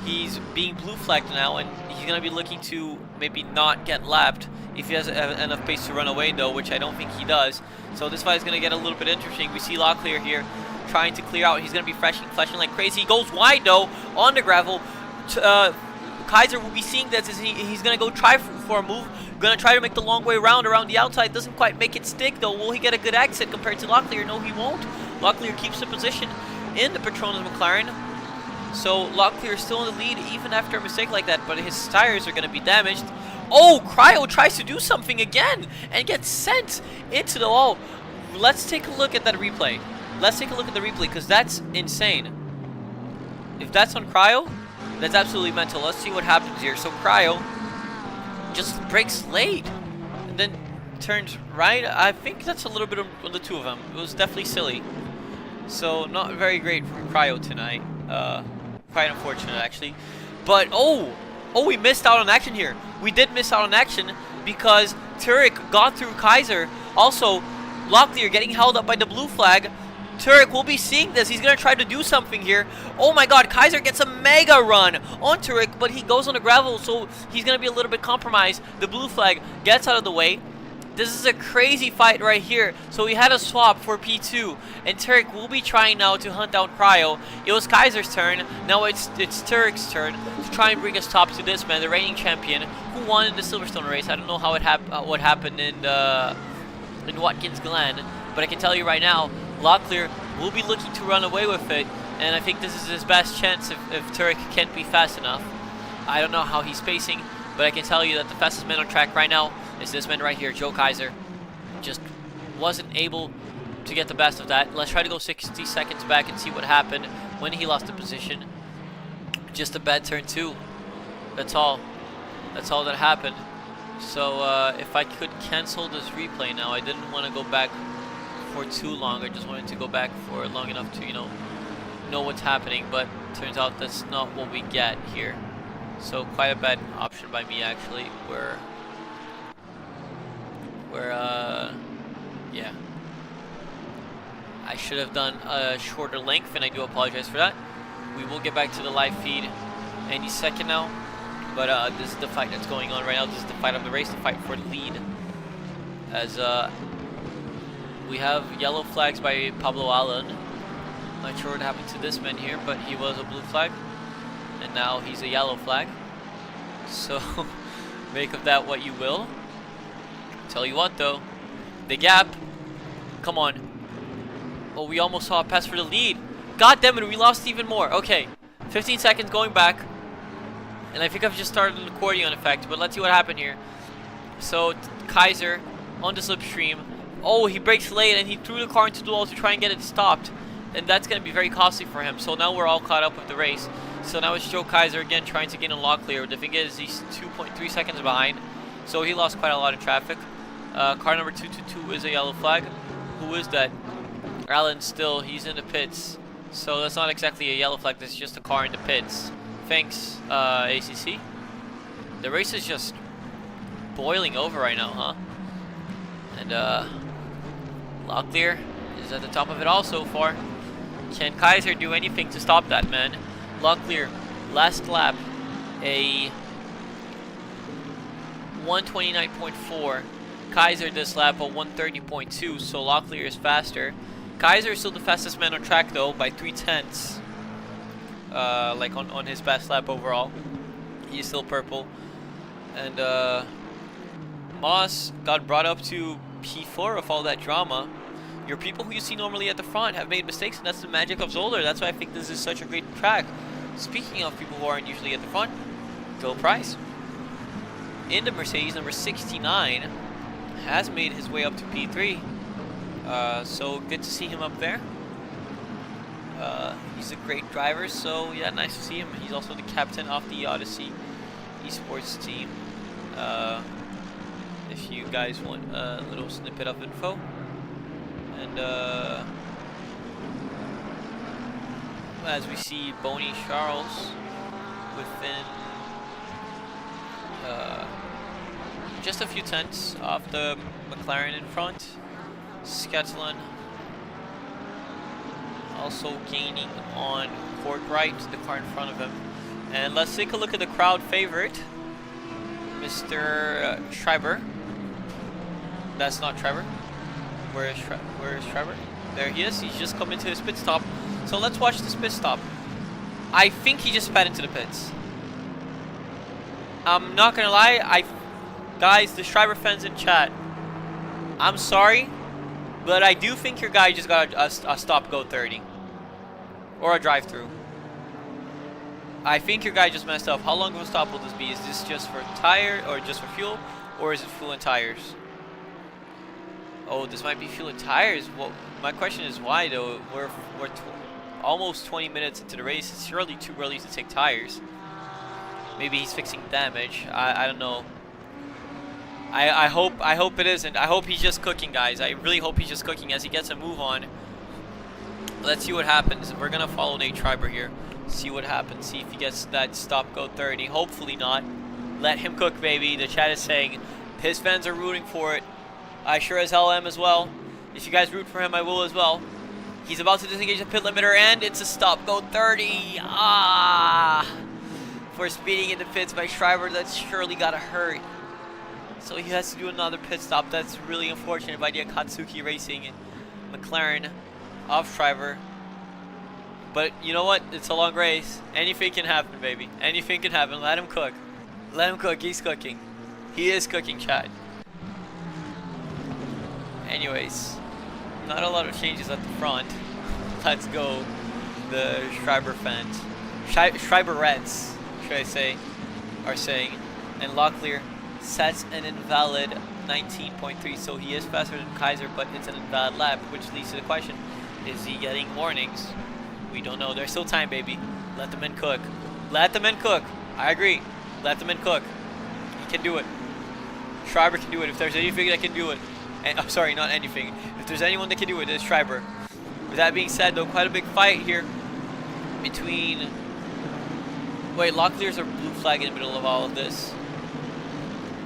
He's being blue flagged now, and he's going to be looking to maybe not get lapped if he has enough pace to run away, though, which I don't think he does. So this fight is going to get a little bit interesting. We see Locklear here trying to clear out. He's going to be flashing like crazy. He goes wide, though, on the gravel. Kaiser will be seeing this. He's gonna go try for a move. Gonna try to make the long way around the outside. Doesn't quite make it stick though. Will he get a good exit compared to Locklear? No, he won't. Locklear keeps the position in the Petronas McLaren. So Locklear is still in the lead even after a mistake like that, but his tires are gonna be damaged. Oh, Cryo tries to do something again and gets sent into the wall. Let's take a look at that replay. Let's take a look at the replay because that's insane. If that's on Cryo, that's absolutely mental. Let's see what happens here. So Cryo just breaks late and then turns right. I think that's a little bit on the two of them. It was definitely silly. So not very great for Cryo tonight. Quite unfortunate actually. But oh, we missed out on action here. We did miss out on action because Turek got through Kaiser. Also, Locklear getting held up by the blue flag. Turek will be seeing this. He's going to try to do something here. Oh my god, Kaiser gets a mega run on Turek, but he goes on the gravel, so he's going to be a little bit compromised. The blue flag gets out of the way. This is a crazy fight right here. So we had a swap for P2, and Turek will be trying now to hunt down Cryo. It was Kaiser's turn. Now it's Turek's turn to try and bring a stop to this man, the reigning champion, who won in the Silverstone race. I don't know how what happened in Watkins Glen, but I can tell you right now, Locklear will be looking to run away with it, and I think this is his best chance if Turek can't be fast enough. I don't know how he's pacing, but I can tell you that the fastest man on track right now is this man right here, Joe Kaiser. Just wasn't able to get the best of that. Let's try to go 60 seconds back and see what happened when he lost the position. Just a bad turn two. That's all. That's all that happened. So if I could cancel this replay now, I didn't want to go back for too long. I just wanted to go back for long enough to, know what's happening, but turns out that's not what we get here. So quite a bad option by me actually, where yeah, I should have done a shorter length, and I do apologize for that. We will get back to the live feed any second now, but this is the fight that's going on right now. This is the fight of the race, the fight for the lead, as we have yellow flags by Pablo Allen. Not sure what happened to this man here, but he was a blue flag, and now he's a yellow flag. So make of that what you will. Tell you what though, the gap, come on. Oh, we almost saw a pass for the lead. God damn it, we lost even more. Okay, 15 seconds going back, and I think I've just started an accordion effect, but let's see what happened here. So Kaiser on the slipstream. Oh, he breaks late and he threw the car into the wall to try and get it stopped. And that's going to be very costly for him. So now we're all caught up with the race. So now it's Joe Kaiser again trying to gain a Locklear. The thing is, he's 2.3 seconds behind. So he lost quite a lot of traffic. Car number 222 is a yellow flag. Who is that? Allen still, he's in the pits. So that's not exactly a yellow flag, that's just a car in the pits. Thanks, ACC. The race is just boiling over right now, huh? And Locklear is at the top of it all so far. Can Kaiser do anything to stop that man? Locklear, last lap, a 129.4. Kaiser this lap, a 130.2, so Locklear is faster. Kaiser is still the fastest man on track though, by 3/10. Like on his best lap overall. He's still purple. And Moss got brought up to P4 of all that drama. Your people who you see normally at the front have made mistakes, and that's the magic of Zolder. That's why I think this is such a great track. Speaking of people who aren't usually at the front, Joe Price in the Mercedes number 69 has made his way up to P3. So good to see him up there. He's a great driver, so yeah, nice to see him. He's also the captain of the Odyssey esports team. If you guys want a little snippet of info. And as we see Boney Charles within just a few tenths off the McLaren in front. Sketlin also gaining on Courtright, the car in front of him. And let's take a look at the crowd favorite, Mr. Schreiber. That's not Trevor. Where is Trevor? There he is. He's just come into his pit stop. So let's watch this pit stop. I think he just sped into the pits. I'm not gonna lie, guys, the Schreiber fans in chat, I'm sorry, but I do think your guy just got a stop go 30. Or a drive-through. I think your guy just messed up. How long of a stop will this be? Is this just for tire, or just for fuel, or is it fuel and tires? Oh, this might be fuel and tires. Well, my question is why though? We're almost 20 minutes into the race. It's surely too early to take tires. Maybe he's fixing damage. I don't know. I hope it isn't. I hope he's just cooking, guys. I really hope he's just cooking as he gets a move on. Let's see what happens. We're gonna follow Nate Schreiber here. See what happens. See if he gets that stop go 30. Hopefully not. Let him cook, baby. The chat is saying his fans are rooting for it. I sure as hell am as well. If you guys root for him, I will as well. He's about to disengage the pit limiter, and it's a stop go 30. Ah! For speeding in the pits by Schreiber, that's surely gotta hurt. So he has to do another pit stop. That's really unfortunate by the Akatsuki Racing McLaren of Schreiber. But you know what? It's a long race. Anything can happen, baby. Anything can happen. Let him cook. Let him cook. He's cooking. He is cooking, chat. Anyways, not a lot of changes at the front. Let's go. The Schreiber fans. Schreiberettes, should I say, are saying. And Locklear sets an invalid 19.3, so he is faster than Kaiser, but it's an invalid lap, which leads to the question, is he getting warnings? We don't know. There's still time, baby. Let the men cook. Let the men cook. I agree. Let the men cook. He can do it. Schreiber can do it. If there's anything that can do it. And, I'm sorry, not anything. If there's anyone that can do it, it's Schreiber. With that being said, though, quite a big fight here between... Wait, Locklear's a blue flag in the middle of all of this.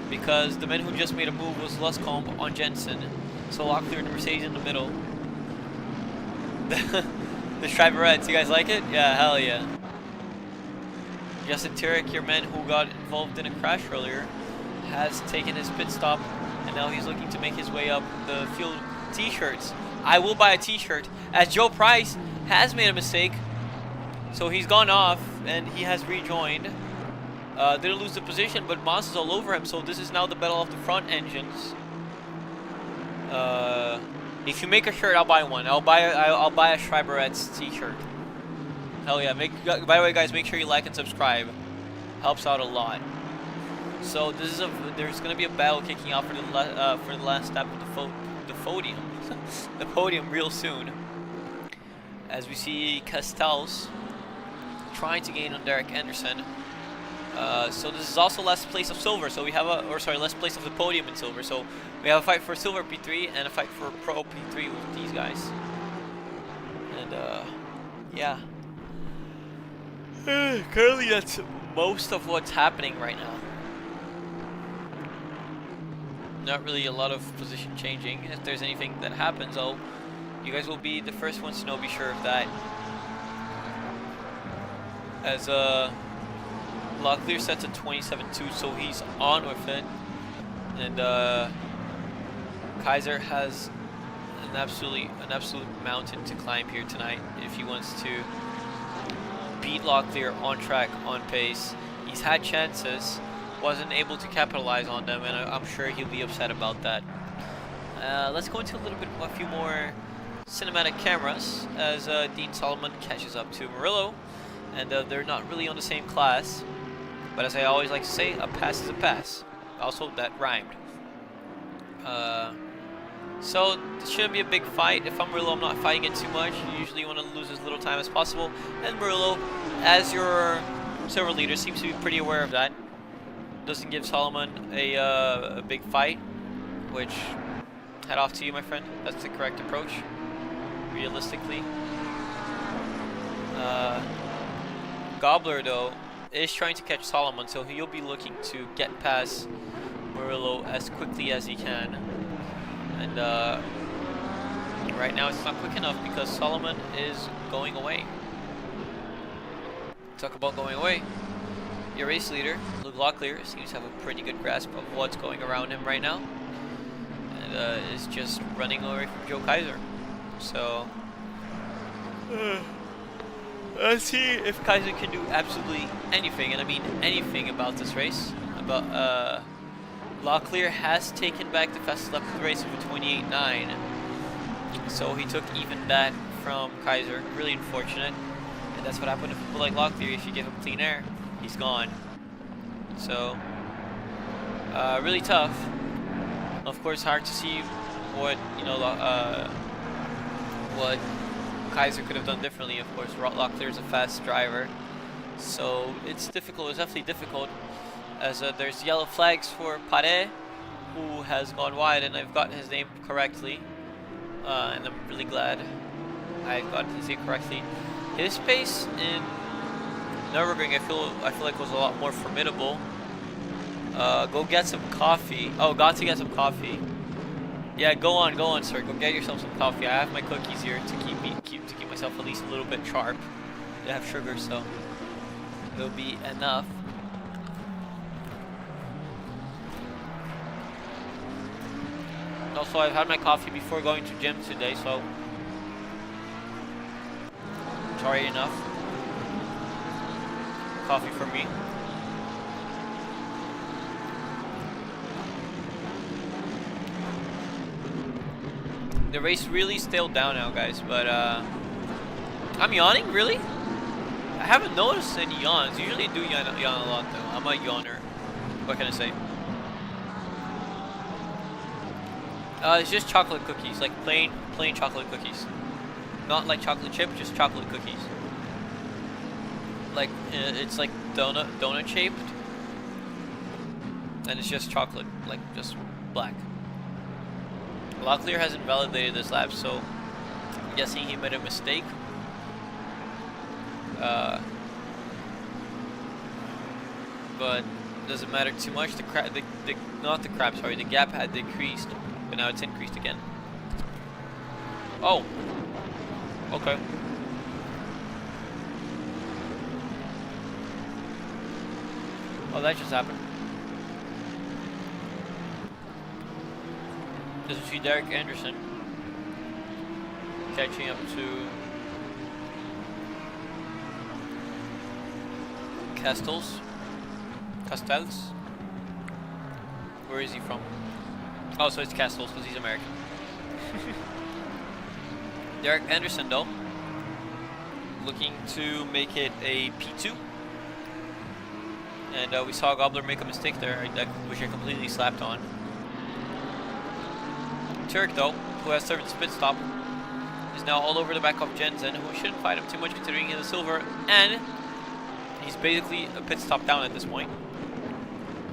Because the man who just made a move was Luscombe on Jensen. So Locklear and Mercedes in the middle. The Schreiberettes, you guys like it? Yeah, hell yeah. Justin Turek, your man who got involved in a crash earlier, has taken his pit stop, and now he's looking to make his way up the field t-shirts. I will buy a t-shirt, as Joe Price has made a mistake, so he's gone off, and he has rejoined. Didn't lose the position, but Moss is all over him, so this is now the battle of the front engines. If you make a shirt, I'll buy one. I'll buy a Schreiberettes t-shirt. Hell yeah! By the way, guys, make sure you like and subscribe. Helps out a lot. So this is there's gonna be a battle kicking off for the last step of the podium, the podium real soon. As we see Castells trying to gain on Derek Anderson. So this is also last place of silver. So we have last place of the podium in silver. So we have a fight for silver P3 and a fight for pro P3 with these guys. And yeah. Currently, that's most of what's happening right now. Not really a lot of position changing. If there's anything that happens, you guys will be the first ones to know. Be sure of that. As Locklear sets a 27.2, so he's on with it, and Kaiser has an absolute mountain to climb here tonight if he wants to beat Locklear on track, on pace. He's had chances, wasn't able to capitalize on them, and I'm sure he'll be upset about that. Let's go into a few more cinematic cameras as Dean Solomon catches up to Murillo, and they're not really on the same class. But as I always like to say, a pass is a pass. Also, that rhymed. So, this shouldn't be a big fight. If I'm Murillo, I'm not fighting it too much. You usually want to lose as little time as possible. And Murillo, as your silver leader, seems to be pretty aware of that. Doesn't give Solomon a big fight. Which, head off to you, my friend. That's the correct approach. Realistically. Gobbler, though, is trying to catch Solomon, so he'll be looking to get past Murillo as quickly as he can. And right now it's not quick enough because Solomon is going away. Talk about going away. Your race leader, Luke Locklear, seems to have a pretty good grasp of what's going around him right now. And is just running away from Joe Kaiser. So let's see if Kaiser can do absolutely anything, and I mean anything about this race. but Locklear has taken back the fastest lap of the race with a 28.9. So he took even that from Kaiser. Really unfortunate. And that's what happened to people like Locklear. If you give him clean air, he's gone. So really tough. Of course, hard to see what what Kaiser could have done differently. Of course, Locklear is a fast driver, so it's difficult. It's definitely difficult, as there's yellow flags for Pare, who has gone wide, and I've gotten his name correctly, and I'm really glad I've gotten his name correctly. His pace in Nürburgring, I feel like was a lot more formidable. Go get some coffee. Oh, got to get some coffee. Yeah, go on, sir. Go get yourself some coffee. I have my cookies here to keep myself at least a little bit sharp. They have sugar, so it'll be enough. Also, I've had my coffee before going to gym today, so it's already enough. Coffee for me. The race really staled down now, guys, but I'm yawning, really? I haven't noticed any yawns. Usually I do yawn a lot, though. I'm a yawner. What can I say? It's just chocolate cookies, like plain chocolate cookies. Not like chocolate chip, just chocolate cookies. Like it's like donut shaped, and it's just chocolate, like just black. Locklear hasn't validated this lap, so I'm guessing he made a mistake. But doesn't matter too much. The gap had decreased, but now it's increased again. Oh, okay. Oh, that just happened. This is Derek Anderson catching up to Castells. Where is he from? Oh, so it's Castells because he's American. Derek Anderson, though, looking to make it a P2. And we saw Gobbler make a mistake there, which I completely slapped on. Turk, though, who has served his pit stop, is now all over the back of Jensen, who shouldn't fight him too much considering he's a silver, and he's basically a pit stop down at this point.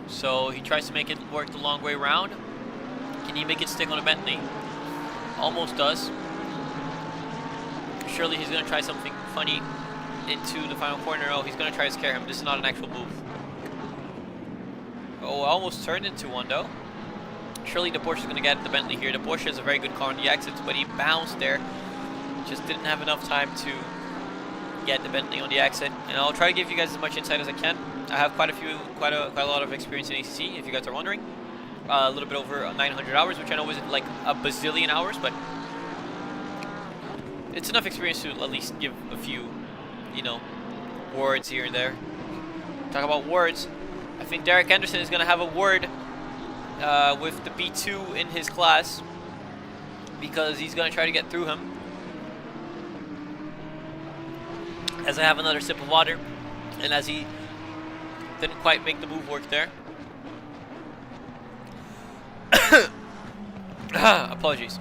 So he tries to make it work the long way around. Can he make it stick on a Bentley? Almost does. Surely he's going to try something funny into the final corner. Oh, he's going to try to scare him. This is not an actual move. Oh, almost turned into one, though. Surely the Porsche is going to get the Bentley here. The Porsche is a very good car on the exits, but he bounced there. Just didn't have enough time to get the Bentley on the exit. And I'll try to give you guys as much insight as I can. I have quite a lot of experience in ACC, if you guys are wondering. A little bit over 900 hours, which I know isn't like a bazillion hours, but it's enough experience to at least give a few, words here and there. Talk about words. I think Derek Anderson is going to have a word with the B2 in his class, because he's going to try to get through him. As I have another sip of water, and as he didn't quite make the move work there. Apologies.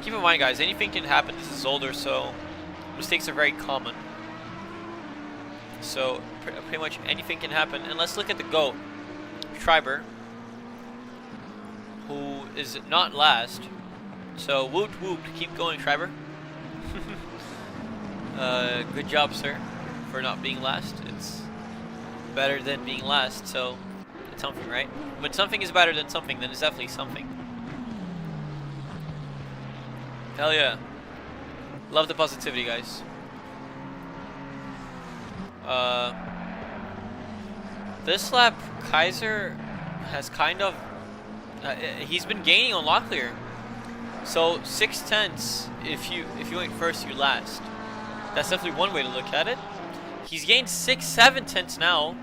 Keep in mind, guys, anything can happen. This is Zolder, so mistakes are very common. So pretty much anything can happen. And let's look at the GOAT, Schreiber, who is not last. So woot woot, keep going, Schreiber. Good job, sir, for not being last. It's better than being last, so it's something, right? When something is better than something, then it's definitely something. Hell yeah. Love the positivity, guys. This lap, Kaiser has kind of... he's been gaining on Locklear. So 6/10, if you went first, you last. That's definitely one way to look at it. He's gained 6-7 tenths now.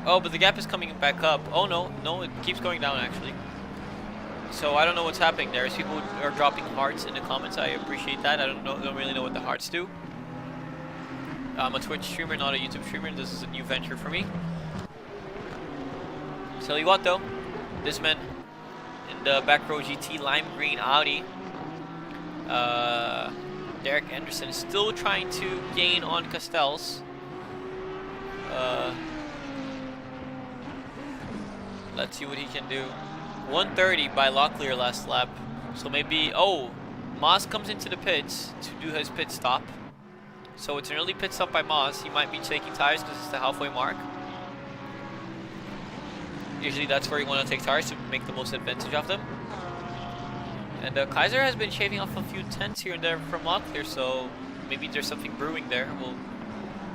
Oh, but the gap is coming back up. Oh no, no, it keeps going down actually. So I don't know what's happening there. As people are dropping hearts in the comments, I appreciate that. I don't really know what the hearts do. I'm a Twitch streamer, not a YouTube streamer. This is a new venture for me. Tell you what though, this man in the back row GT lime green Audi, Derek Anderson, is still trying to gain on Castells. Let's see what he can do. 130 by Locklear last lap. So maybe, oh, Moss comes into the pits to do his pit stop. So it's an early pit stop by Moss. He might be taking tires because it's the halfway mark. Usually that's where you want to take tires to make the most advantage of them. And Kaiser has been shaving off a few tenths here and there from Locklear, so maybe there's something brewing there. We'll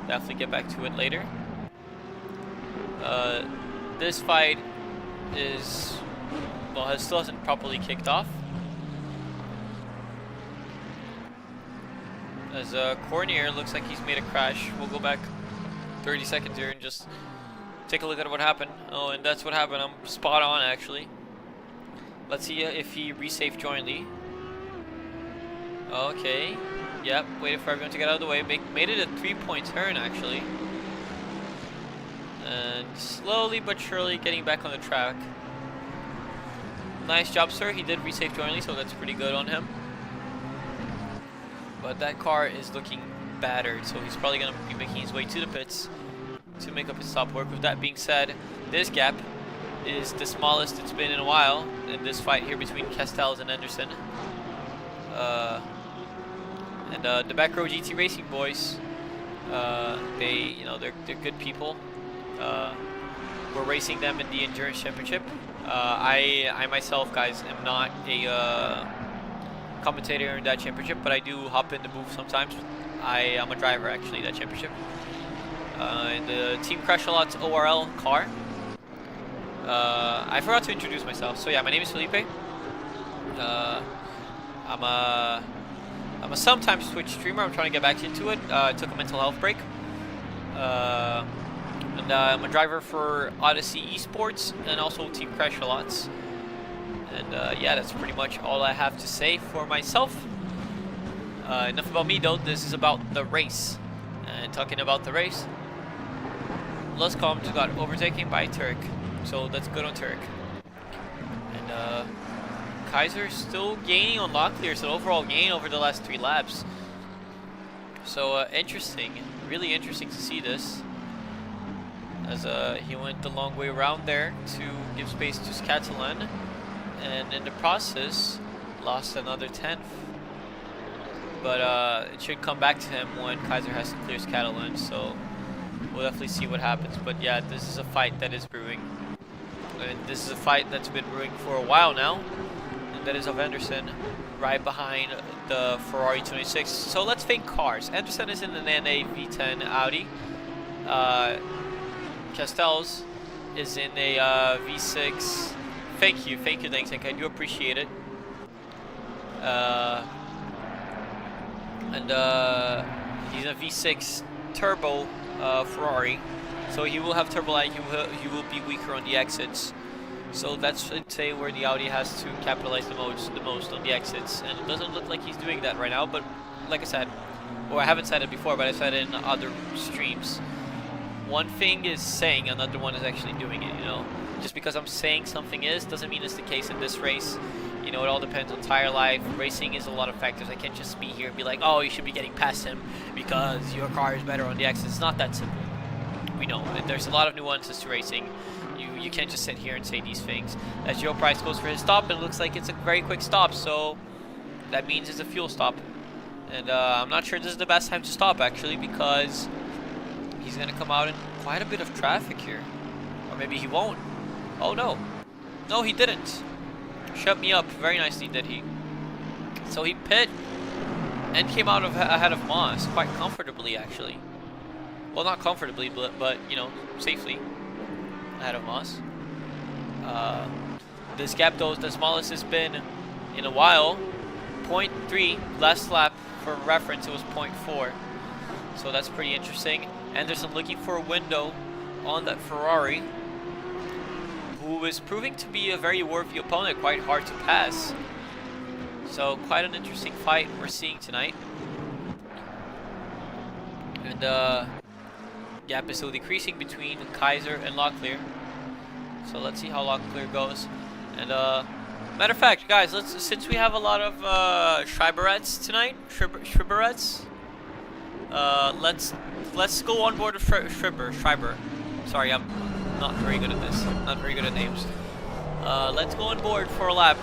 definitely get back to it later. This fight is, well, it still hasn't properly kicked off. As Cornier looks like he's made a crash. We'll go back 30 seconds here and just take a look at what happened. Oh, and that's what happened. I'm spot on actually. Let's see if he resaved jointly. Okay. Yep, waited for everyone to get out of the way. Made it a 3-point turn actually. And slowly but surely getting back on the track. Nice job, sir. He did resave jointly, so that's pretty good on him. But that car is looking battered, so he's probably going to be making his way to the pits to make up his stop work. With that being said, this gap is the smallest it's been in a while in this fight here between Castells and Anderson. The back row GT Racing boys, they're good people. We're racing them in the Endurance Championship. I myself, guys, am not a commentator in that championship, but I do hop in the booth sometimes. I am a driver actually, that championship. In the Team Crash a Lot's ORL car. I forgot to introduce myself. So yeah, my name is Felipe. I'm a sometimes Twitch streamer. I'm trying to get back into it. I took a mental health break. And I'm a driver for Odyssey Esports and also Team Crash a Lots. And yeah, that's pretty much all I have to say for myself. Enough about me though. This is about the race. And talking about the race, Luscombe just got overtaken by Turek. So that's good on Turek. And Kaiser still gaining on Locklear. So overall gain over the last 3 laps. So interesting, really interesting to see this. As he went the long way around there to give space to Scatolin. And in the process, lost another 10th. But it should come back to him when Kaiser has to clear Scatolin. So we'll definitely see what happens. But yeah, this is a fight that is brewing. And this is a fight that's been brewing for a while now. And that is of Anderson, right behind the Ferrari 26. So let's think cars. Anderson is in an NA V10 Audi. Castells is in a V6. Thank you, thanks, I do appreciate it. He's a V6 turbo Ferrari, so he will have turbo light. He will be weaker on the exits. So that's, I'd say, where the Audi has to capitalize the most on the exits, and it doesn't look like he's doing that right now. But like I said, or I haven't said it before, but I said it in other streams. One thing is saying, another one is actually doing it, you know. Just because I'm saying something doesn't mean it's the case in this race. You know, it all depends on tire life. Racing is a lot of factors. I can't just be here and be like, oh, you should be getting past him because your car is better on the exits. It's not that simple. We know. There's a lot of nuances to racing. You can't just sit here and say these things. As Joe Price goes for his stop, it looks like it's a very quick stop, so that means it's a fuel stop. And I'm not sure this is the best time to stop, actually, because he's going to come out in quite a bit of traffic here. Or maybe he won't. Oh, no. No, he didn't. Shut me up. Very nicely did he. So he pit and came out ahead of Moss quite comfortably, actually. Well, not comfortably, but you know, safely ahead of Moss. This gap, though, is the smallest it's been in a while. 0.3 last lap. For reference, it was 0.4. So that's pretty interesting. Anderson looking for a window on that Ferrari, who is proving to be a very worthy opponent, quite hard to pass. So quite an interesting fight we're seeing tonight. And gap is still decreasing between Kaiser and Locklear. So let's see how Locklear goes. And matter of fact, guys, since we have a lot of Schreiberets tonight, Schreiberets, let's go on board with Schreiber. Sorry, I'm not very good at this. Not very good at names. Let's go on board for a lap.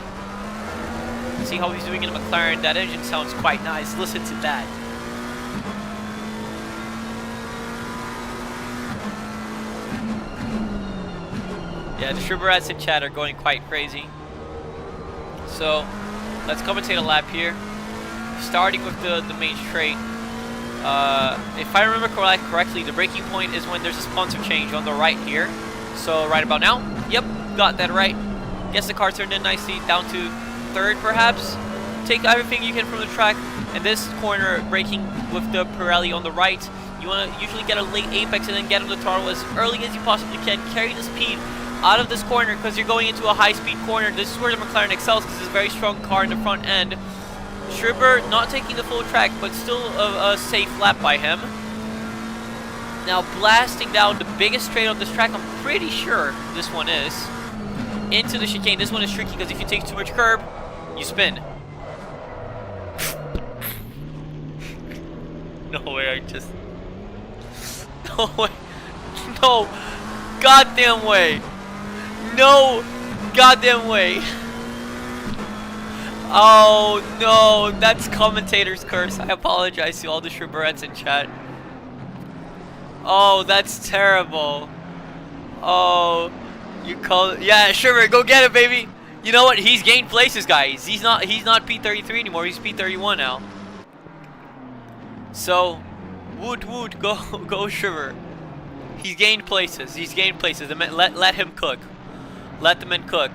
See how he's doing in a McLaren. That engine sounds quite nice. Listen to that. Yeah, the Schreiberets in chat are going quite crazy. So let's commentate a lap here. Starting with the main straight. If I remember correctly, the braking point is when there's a sponsor change on the right here. So right about now. Yep, got that right. Gets the car turned in nicely down to third perhaps. Take everything you can from the track. And this corner, braking with the Pirelli on the right. You want to usually get a late apex and then get on the throttle as early as you possibly can. Carry the speed out of this corner because you're going into a high-speed corner. This is where the McLaren excels because it's a very strong car in the front end. Schreiber not taking the full track, but still a safe lap by him. Now blasting down the biggest straight on this track, I'm pretty sure this one is, into the chicane. This one is tricky because if you take too much curb, you spin. No way, I just... No way. No goddamn way. No goddamn way. Oh no, that's commentator's curse. I apologize to all the Schreiberets in chat. Oh, that's terrible. Oh, you call it, yeah, Schreiber, go get it, baby. You know what? He's gained places, guys. He's not P33 anymore. He's P31 now. So, woot, go Schreiber. He's gained places. He's gained places. Let him cook. Let the men cook.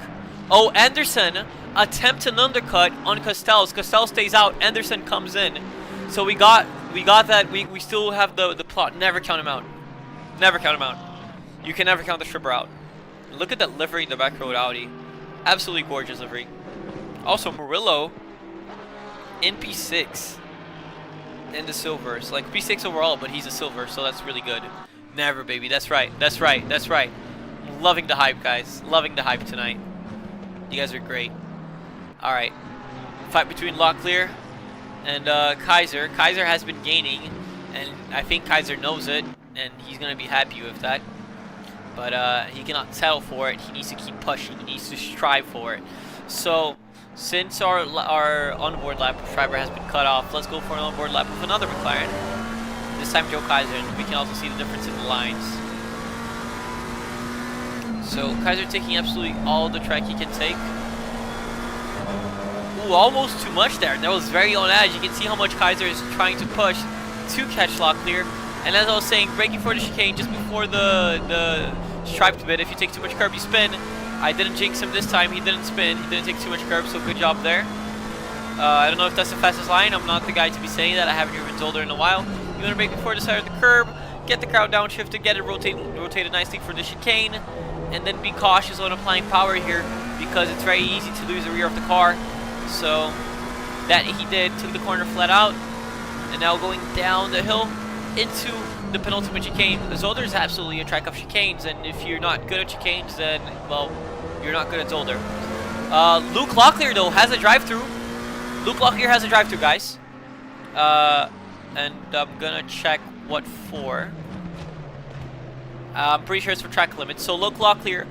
Oh, Anderson attempts an undercut on Castells. Castells stays out. Anderson comes in. So we got that. We still have the plot. Never count him out. Never count him out. You can never count the Schreiber out. Look at that livery in the back road Audi. Absolutely gorgeous livery. Also Murillo in P6 in the silvers. Like P6 overall, but he's a silver, so that's really good. Never, baby. That's right. That's right. That's right. Loving the hype, guys. Loving the hype tonight. You guys are great. All right. Fight between Locklear and Kaiser. Kaiser has been gaining, and I think Kaiser knows it, and he's going to be happy with that. But he cannot settle for it. He needs to keep pushing. He needs to strive for it. So, since our onboard lap with Schreiber has been cut off, let's go for an onboard lap with another McLaren. This time Joe Kaiser, and we can also see the difference in the lines. So Kaiser taking absolutely all the track he can take. Ooh, almost too much there. That was very on edge. You can see how much Kaiser is trying to push to catch Locklear. And as I was saying, braking for the chicane just before the striped bit. If you take too much curb, you spin. I didn't jinx him this time. He didn't spin. He didn't take too much curb, so good job there. I don't know if that's the fastest line. I'm not the guy to be saying that. I haven't driven Zolder in a while. You want to brake before the side of the curb, get the crowd downshifted, get it rotated nicely for the chicane, and then be cautious on applying power here because it's very easy to lose the rear of the car. So that he did, took the corner flat out, and now going down the hill into the penultimate chicane. Zolder is absolutely a track of chicanes, and if you're not good at chicanes, then, well, you're not good at Zolder. Luke Locklear, though, has a drive-through. Luke Locklear has a drive-through, guys. And I'm gonna check what for. I'm pretty sure it's for track limits. So Luke Locklear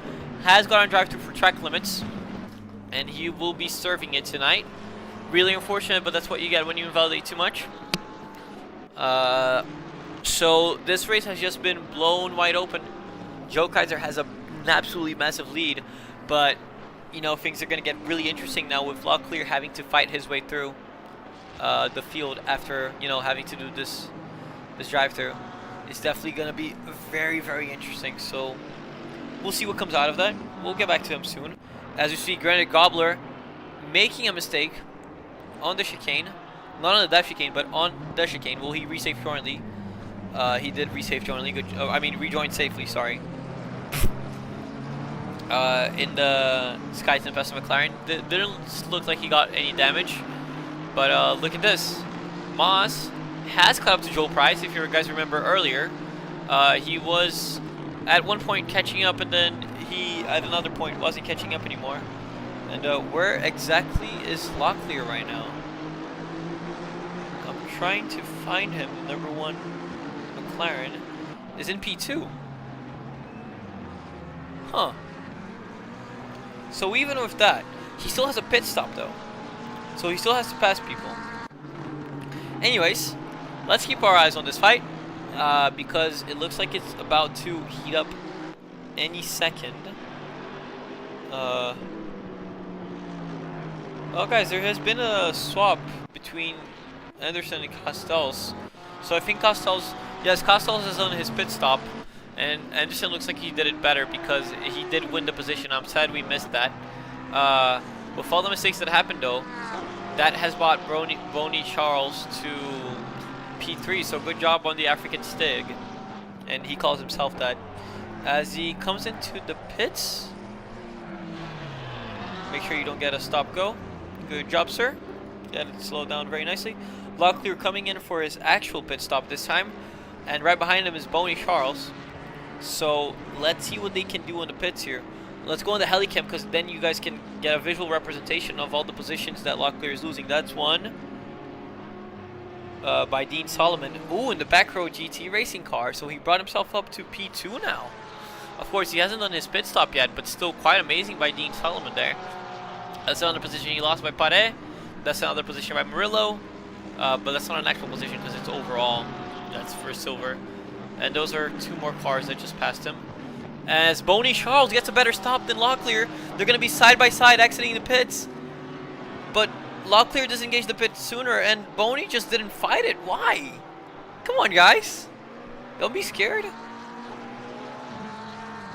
has got on drive-through for track limits, and he will be serving it tonight. Really unfortunate, but that's what you get when you invalidate too much. So this race has just been blown wide open. Joe Kaiser has an absolutely massive lead, but you know things are gonna get really interesting now with Locklear having to fight his way through the field after, you know, having to do this drive-through. It's definitely going to be very, very interesting. So we'll see what comes out of that. We'll get back to him soon. As you see, Granite Gobbler making a mistake on the chicane. Not on the left chicane, but on the chicane. Will he resave currently? He did rejoin safely, sorry. In the Sky Tempest McLaren. Didn't look like he got any damage. But look at this. Moss has caught up to Joel Price, if you guys remember earlier. He was at one point catching up, and then he at another point wasn't catching up anymore. And where exactly is Locklear right now? I'm trying to find him. Number 1 McLaren is in P2. Huh. So even with that, he still has a pit stop though. So he still has to pass people. Anyways, let's keep our eyes on this fight. Because it looks like it's about to heat up any second. Well guys, there has been a swap between Anderson and Castells. So I think Castells is on his pit stop. And Anderson looks like he did it better because he did win the position. I'm sad we missed that. With all the mistakes that happened though, that has brought Boney Charles to P3, so good job on the African Stig. And he calls himself that. As he comes into the pits, make sure you don't get a stop-go. Good job, sir. Get it slowed down very nicely. Locklear coming in for his actual pit stop this time. And right behind him is Boney Charles. So let's see what they can do in the pits here. Let's go on the helicam because then you guys can get a visual representation of all the positions that Locklear is losing. That's one. By Dean Solomon. Ooh, in the back row GT racing car. So he brought himself up to P2 now. Of course, he hasn't done his pit stop yet, but still quite amazing by Dean Solomon there. That's another position he lost by Pare. That's another position by Murillo. But that's not an actual position because it's overall. That's for silver. And those are 2 more cars that just passed him. As Boney Charles gets a better stop than Locklear, they're going to be side by side exiting the pits. But Locklear disengaged the pit sooner, and Boney just didn't fight it. Why? Come on, guys. Don't be scared.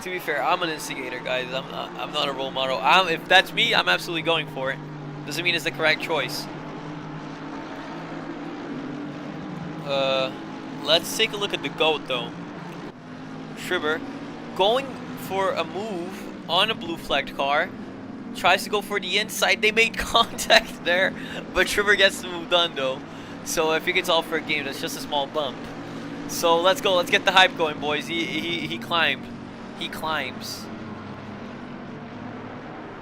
To be fair, I'm an instigator, guys. I'm not a role model. If that's me, I'm absolutely going for it. Doesn't mean it's the correct choice. Let's take a look at the GOAT, though. Schreiber going for a move on a blue flagged car. Tries to go for the inside. They made contact there, but Schreiber gets the move done, though. So I think it's all for a game. That's just a small bump. So let's go. Let's get the hype going, boys. He climbed. He climbs.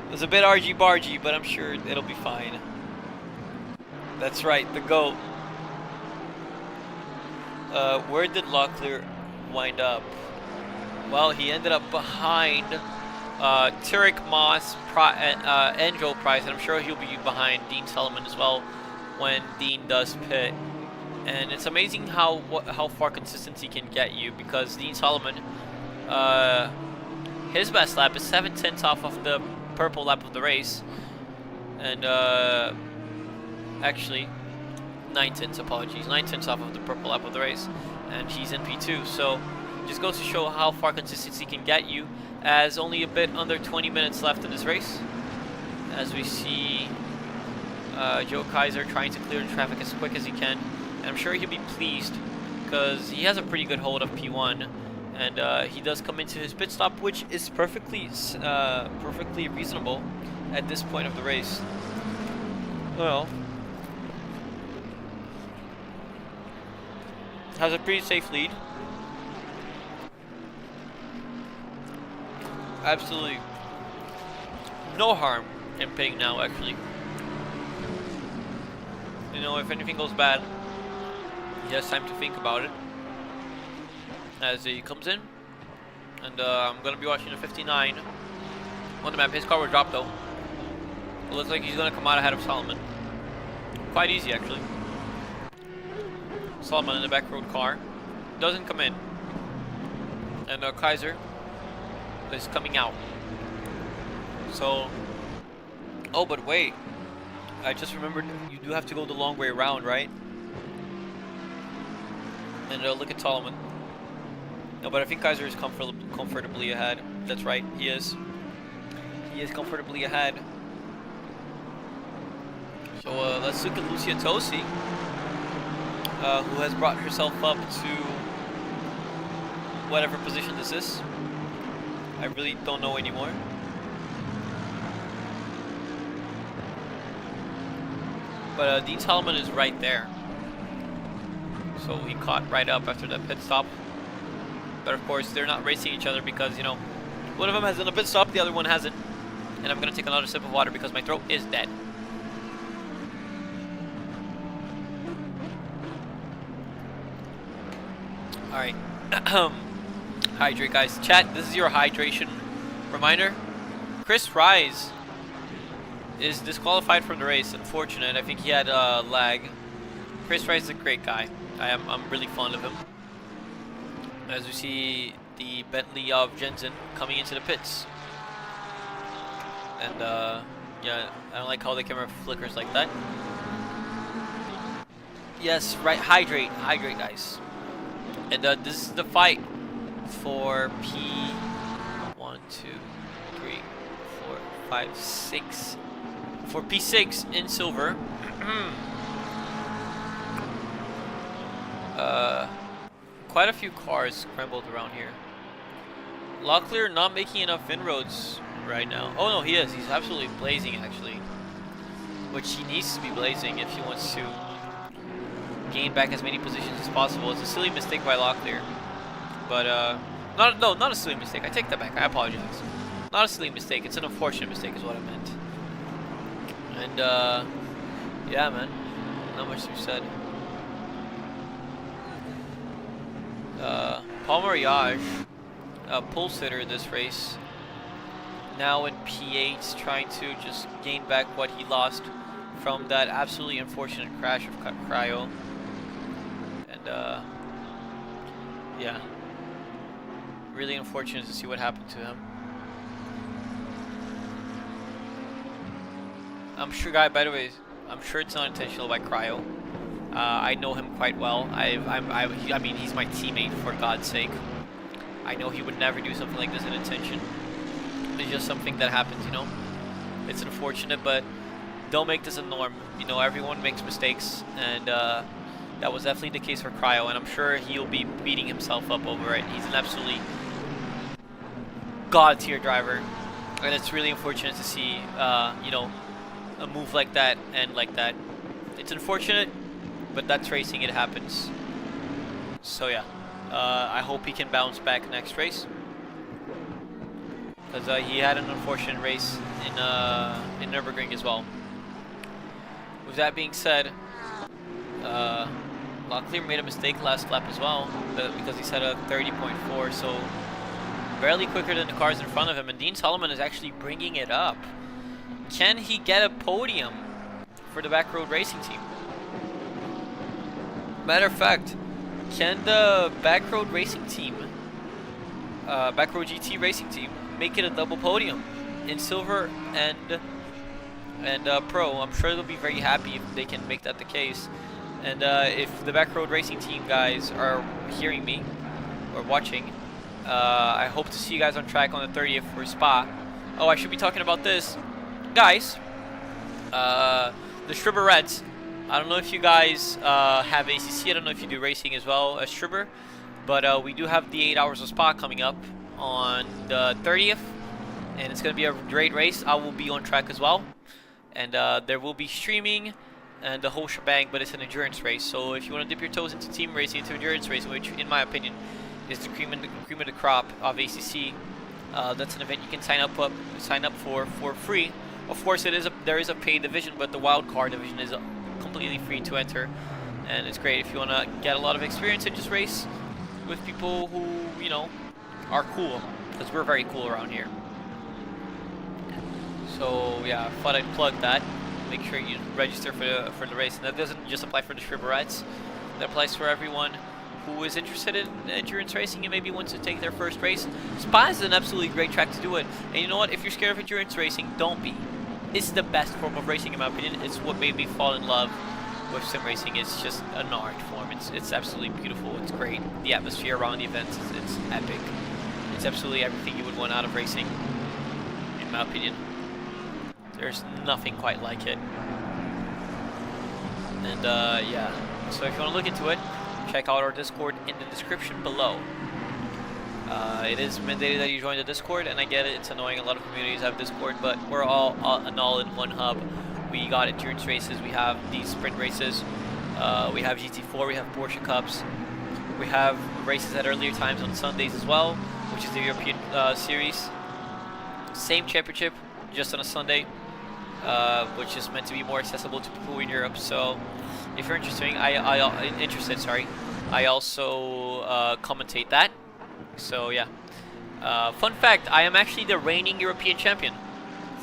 It was a bit argy-bargy, but I'm sure it'll be fine. That's right, the GOAT. Where did Locklear wind up? Well, he ended up behind Tarek Moss and Joe Price, and I'm sure he'll be behind Dean Solomon as well when Dean does pit. And it's amazing how far consistency can get you, because Dean Solomon, his best lap is 7/10 off of the purple lap of the race, and actually 9/10, apologies, 9/10 off of the purple lap of the race, and he's in P2. So just goes to show how far consistency can get you, as only a bit under 20 minutes left in this race, as we see Joe Kaiser trying to clear the traffic as quick as he can. And I'm sure he'll be pleased because he has a pretty good hold of P1, and he does come into his pit stop, which is perfectly reasonable at this point of the race. Well, has a pretty safe lead. Absolutely no harm in pitting now, actually. You know, if anything goes bad, he has time to think about it as he comes in. And I'm going to be watching the 59 on the map. His car will drop, though. It looks like he's going to come out ahead of Solomon. Quite easy, actually. Solomon in the back road car doesn't come in. And Kaiser is coming out. So, oh, but wait. I just remembered you do have to go the long way around, right? And look at Solomon. No, but I think Kaiser is comfortably ahead. That's right, he is. He is comfortably ahead. So let's look at Lucia Tosi, who has brought herself up to whatever position this is. I really don't know anymore. But Dean Solomon is right there. So he caught right up after that pit stop. But of course, they're not racing each other because, you know, one of them has done a pit stop, the other one hasn't. And I'm going to take another sip of water because my throat is dead. Alright. Hydrate, guys. Chat, this is your hydration reminder. Chris Rise is disqualified from the race. Unfortunate. I think he had lag. Chris Rise is a great guy. I'm really fond of him. As we see the Bentley of Jensen coming into the pits. And yeah, I don't like how the camera flickers like that. Yes, right, hydrate, guys. And this is the fight for P1, 2, 3, 4, 5, 6. For P6 in silver. Quite a few cars scrambled around here. Locklear not making enough inroads right now. Oh no, he is. He's absolutely blazing actually. Which he needs to be blazing if he wants to gain back as many positions as possible. It's a silly mistake by Locklear. But not a silly mistake. I take that back. I apologize. Not a silly mistake. It's an unfortunate mistake is what I meant. And yeah, man. Not much to be said. Paul Mariage, pole sitter this race, now in P8, trying to just gain back what he lost from that absolutely unfortunate crash of Cryo. And yeah, really unfortunate to see what happened to him. I'm sure, by the way, I'm sure it's not intentional by Cryo. I know him quite well. I mean, he's my teammate, for God's sake. I know he would never do something like this in intention. It's just something that happens, you know. It's unfortunate, but don't make this a norm. You know, everyone makes mistakes, and that was definitely the case for Cryo, and I'm sure he'll be beating himself up over it. He's an absolutely god-tier driver, and it's really unfortunate to see, you know, a move like that and like that. It's unfortunate, but that's racing, it happens. So yeah, I hope he can bounce back next race, because he had an unfortunate race in Nürburgring as well. With that being said, Locklear made a mistake last lap as well, because he set a 30.4, so barely quicker than the cars in front of him, and Dean Solomon is actually bringing it up. Can he get a podium for the Backroad Racing team? Matter of fact, can the Backroad Racing team, Backroad GT Racing team, make it a double podium in silver and pro? I'm sure they'll be very happy if they can make that the case. And if the Backroad Racing team guys are hearing me or watching, I hope to see you guys on track on the 30th for Spa. Oh, I should be talking about this, guys. The Stribber Reds. I don't know if you guys have ACC. I don't know if you do racing as well as Stribber, but we do have the 8 Hours of Spa coming up on the 30th, and it's going to be a great race. I will be on track as well, and there will be streaming and the whole shebang, but it's an endurance race. So if you want to dip your toes into team racing, into endurance racing, which in my opinion is the cream of the crop of ACC, that's an event you can sign up for free. Of course, there is a paid division, but the wild card division is completely free to enter, and it's great if you want to get a lot of experience and just race with people who, you know, are cool, because we're very cool around here. So yeah, I thought I'd plug that. Make sure you register for the race, and that doesn't just apply for the Stribberettes. That applies for everyone who is interested in endurance racing and maybe wants to take their first race. Spa is an absolutely great track to do it, and you know what? If you're scared of endurance racing, don't be. It's the best form of racing in my opinion. It's what made me fall in love with sim racing. It's just an art form. It's absolutely beautiful. It's great. The atmosphere around the events it's epic. It's absolutely everything you would want out of racing, in my opinion. There's nothing quite like it. And yeah, so if you want to look into it, check out our Discord in the description below. It is mandated that you join the Discord, and I get it, it's annoying, a lot of communities have Discord, but we're all an all-in-one hub. We got endurance races, we have these sprint races, we have GT4, we have Porsche Cups, we have races at earlier times on Sundays as well, which is the European Series. Same championship, just on a Sunday, which is meant to be more accessible to people in Europe. So if you're interested, I also commentate that. So yeah. Fun fact, I am actually the reigning European champion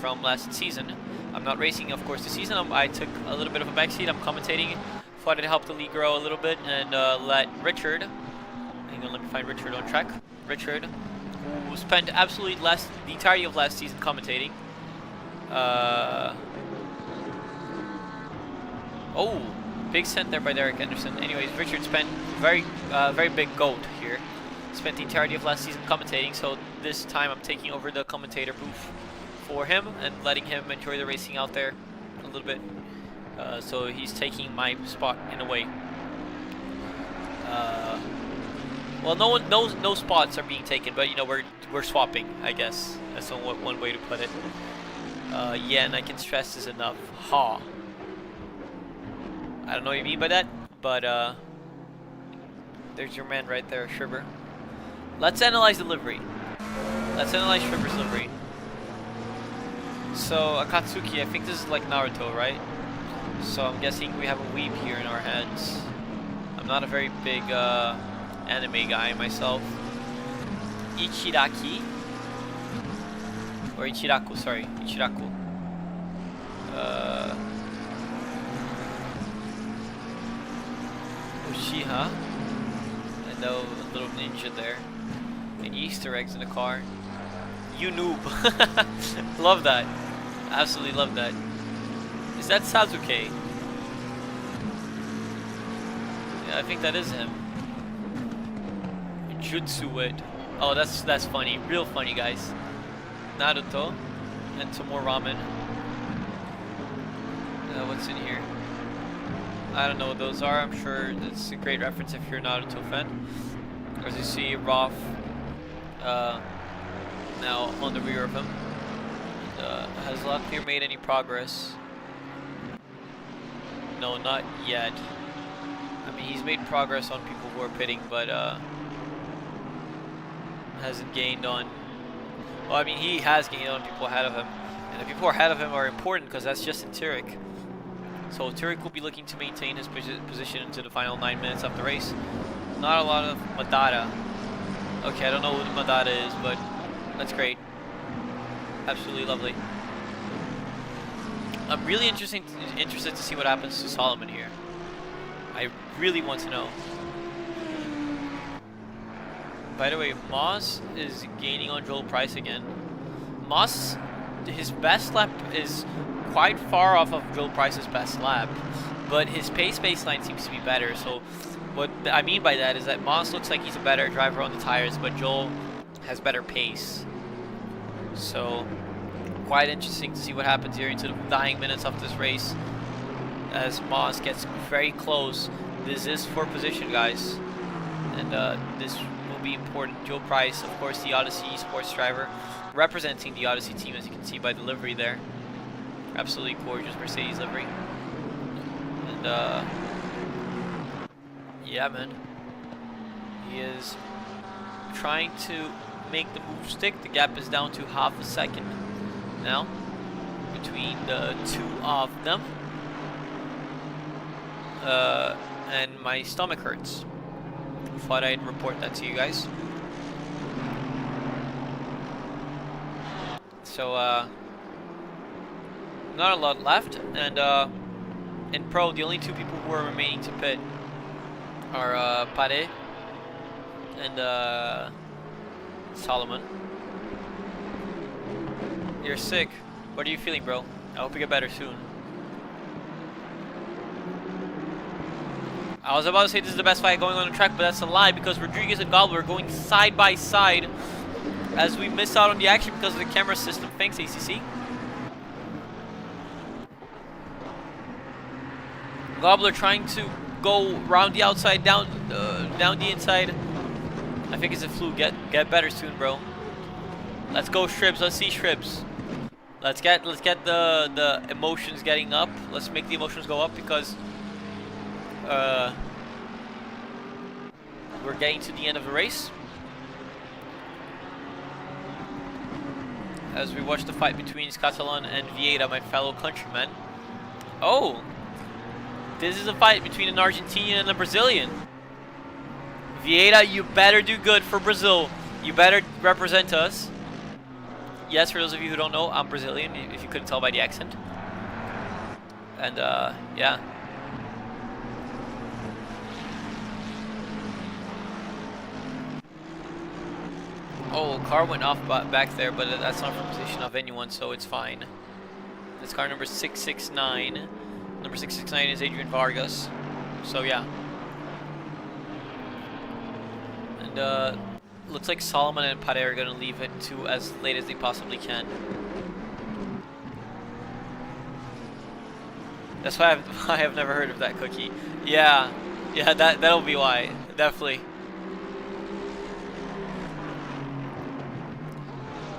from last season. I'm not racing, of course, this season. I took a little bit of a backseat. I'm commentating. Thought I'd help the league grow a little bit and let Richard, hang on, let me find Richard on track. Richard, who spent absolutely the entirety of last season commentating. Oh, big sent there by Derek Anderson. Anyways, Richard spent very big goat here. Spent the entirety of last season commentating, so this time I'm taking over the commentator booth for him and letting him enjoy the racing out there a little bit. So he's taking my spot in a way. Well, no spots are being taken, but you know we're swapping, I guess. That's one way to put it. Yeah, and I can stress this enough. Ha. I don't know what you mean by that, but there's your man right there, Shriver. Let's analyze the livery. Let's analyze Shriver's livery. So Akatsuki, I think this is like Naruto, right? So I'm guessing we have a weeb here in our heads. I'm not a very big anime guy myself. Ichiraki. Or Ichiraku, sorry. Ichiraku. Uchiha. And a little ninja there. And Easter eggs in the car. You noob. Love that. Absolutely love that. Is that Sasuke? Yeah, I think that is him. Jutsu it. Oh, that's funny. Real funny, guys. Naruto. And some more ramen. What's in here? I don't know what those are. I'm sure it's a great reference if you're a Naruto fan. As you see, Roth now on the rear of him. Has Locklear made any progress? No, not yet. I mean, he's made progress on people who are pitting, but hasn't gained on... Well, I mean, he has gained on people ahead of him. And the people ahead of him are important because that's just in Turek. So Turek will be looking to maintain his position into the final 9 minutes of the race. Not a lot of Madara. Okay, I don't know who Madara is, but that's great. Absolutely lovely. I'm really interested to see what happens to Solomon here. I really want to know. By the way, Moss is gaining on Joel Price again. Moss, his best lap is quite far off of Joel Price's best lap, but his pace baseline seems to be better. So what I mean by that is that Moss looks like he's a better driver on the tires, but Joel has better pace. So quite interesting to see what happens here into the dying minutes of this race as Moss gets very close. This is for position, guys, and this will be important. Joel Price, of course, the Odyssey sports driver, representing the Odyssey team, as you can see by the livery there. Absolutely gorgeous Mercedes livery. And yeah, man, he is trying to make the move stick. The gap is down to half a second now between the two of them. And my stomach hurts. Thought I'd report that to you guys. So not a lot left, and in Pro the only two people who are remaining to pit are Pare and Solomon. You're sick. What are you feeling, bro? I hope you get better soon. I was about to say this is the best fight going on the track, but that's a lie because Rodriguez and Gobbler are going side by side as we miss out on the action because of the camera system. Thanks, ACC. Gobbler trying to go round the outside, down the inside. I think it's a fluke. Get better soon, bro. Let's go, Shribs. Let's see Shribs. Let's get the emotions getting up. Let's make the emotions go up because we're getting to the end of the race. As we watch the fight between Catalan and Vieira, my fellow countrymen. Oh, this is a fight between an Argentinian and a Brazilian. Vieira, you better do good for Brazil. You better represent us. Yes, for those of you who don't know, I'm Brazilian, if you couldn't tell by the accent. And, yeah. Oh, car went off back there, but that's not from position of anyone, so it's fine. It's car number 669. Number 669 is Adrian Vargas. So, yeah. And, looks like Solomon and Pare are going to leave it to as late as they possibly can. That's why I have never heard of that cookie. Yeah, that'll be why. Definitely.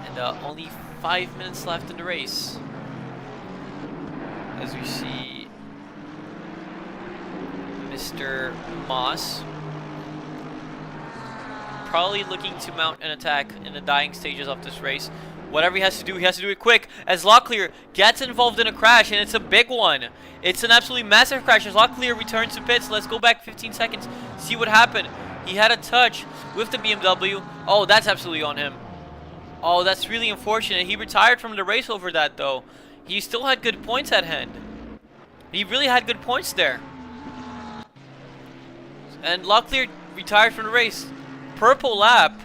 And only 5 minutes left in the race. As we see Mr. Moss probably looking to mount an attack in the dying stages of this race. Whatever he has to do it quick. As Locklear gets involved in a crash, and it's a big one. It's an absolutely massive crash as Locklear returns to pits. Let's go back 15 seconds, see what happened. He had a touch with the BMW. Oh, that's absolutely on him. Oh, that's really unfortunate. He retired from the race over that, though. He still had good points at hand. He really had good points there. And Locklear retired from the race. Purple lap,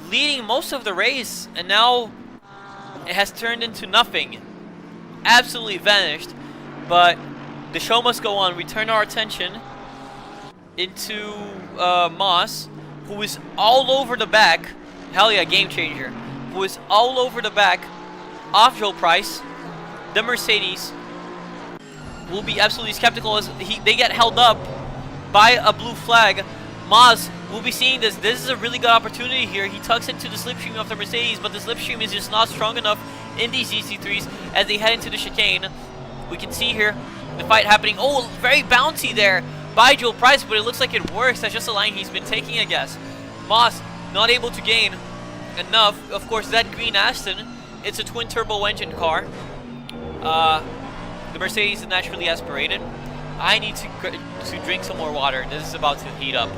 leading most of the race, and now it has turned into nothing. Absolutely vanished. But the show must go on. We turn our attention into Moss, who is all over the back. Hell yeah, game changer. Who is all over the back of Joe Price. The Mercedes will be absolutely skeptical as they get held up by a blue flag. Moss will be seeing this. This is a really good opportunity here. He tucks into the slipstream of the Mercedes, but the slipstream is just not strong enough in these GC3s as they head into the chicane. We can see here the fight happening. Oh, very bouncy there by Joel Price, but it looks like it works. That's just a line he's been taking, I guess. Moss not able to gain enough. Of course, that green Aston, it's a twin turbo engine car. The Mercedes is naturally aspirated. I need to drink some more water. This is about to heat up.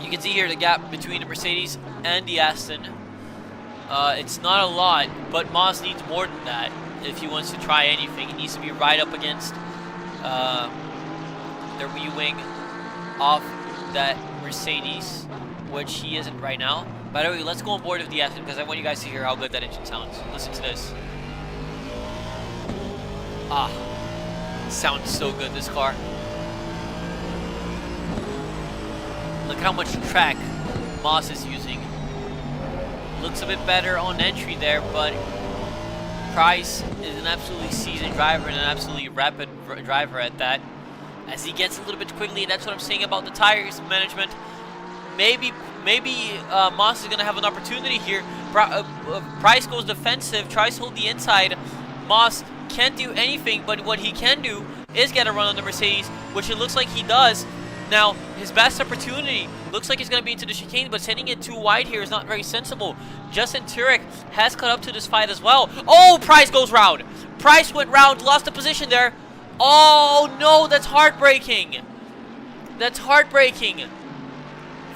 You can see here the gap between the Mercedes and the Aston. It's not a lot, but Moss needs more than that if he wants to try anything. He needs to be right up against the rear wing of that Mercedes, which he isn't right now. By the way, let's go on board with the Aston because I want you guys to hear how good that engine sounds. Listen to this. Ah, sounds so good, this car. Look how much track Moss is using. Looks a bit better on entry there, but Price is an absolutely seasoned driver and an absolutely rapid driver at that. As he gets a little bit quickly, that's what I'm saying about the tires management. Maybe Moss is going to have an opportunity here. Price goes defensive, tries to hold the inside. Moss can't do anything, but what he can do is get a run on the Mercedes, which it looks like he does. Now, his best opportunity looks like he's going to be into the chicane, but sending it too wide here is not very sensible. Justin Turek has caught up to this fight as well. Oh, Price goes round. Price went round, lost the position there. Oh, no, that's heartbreaking. That's heartbreaking.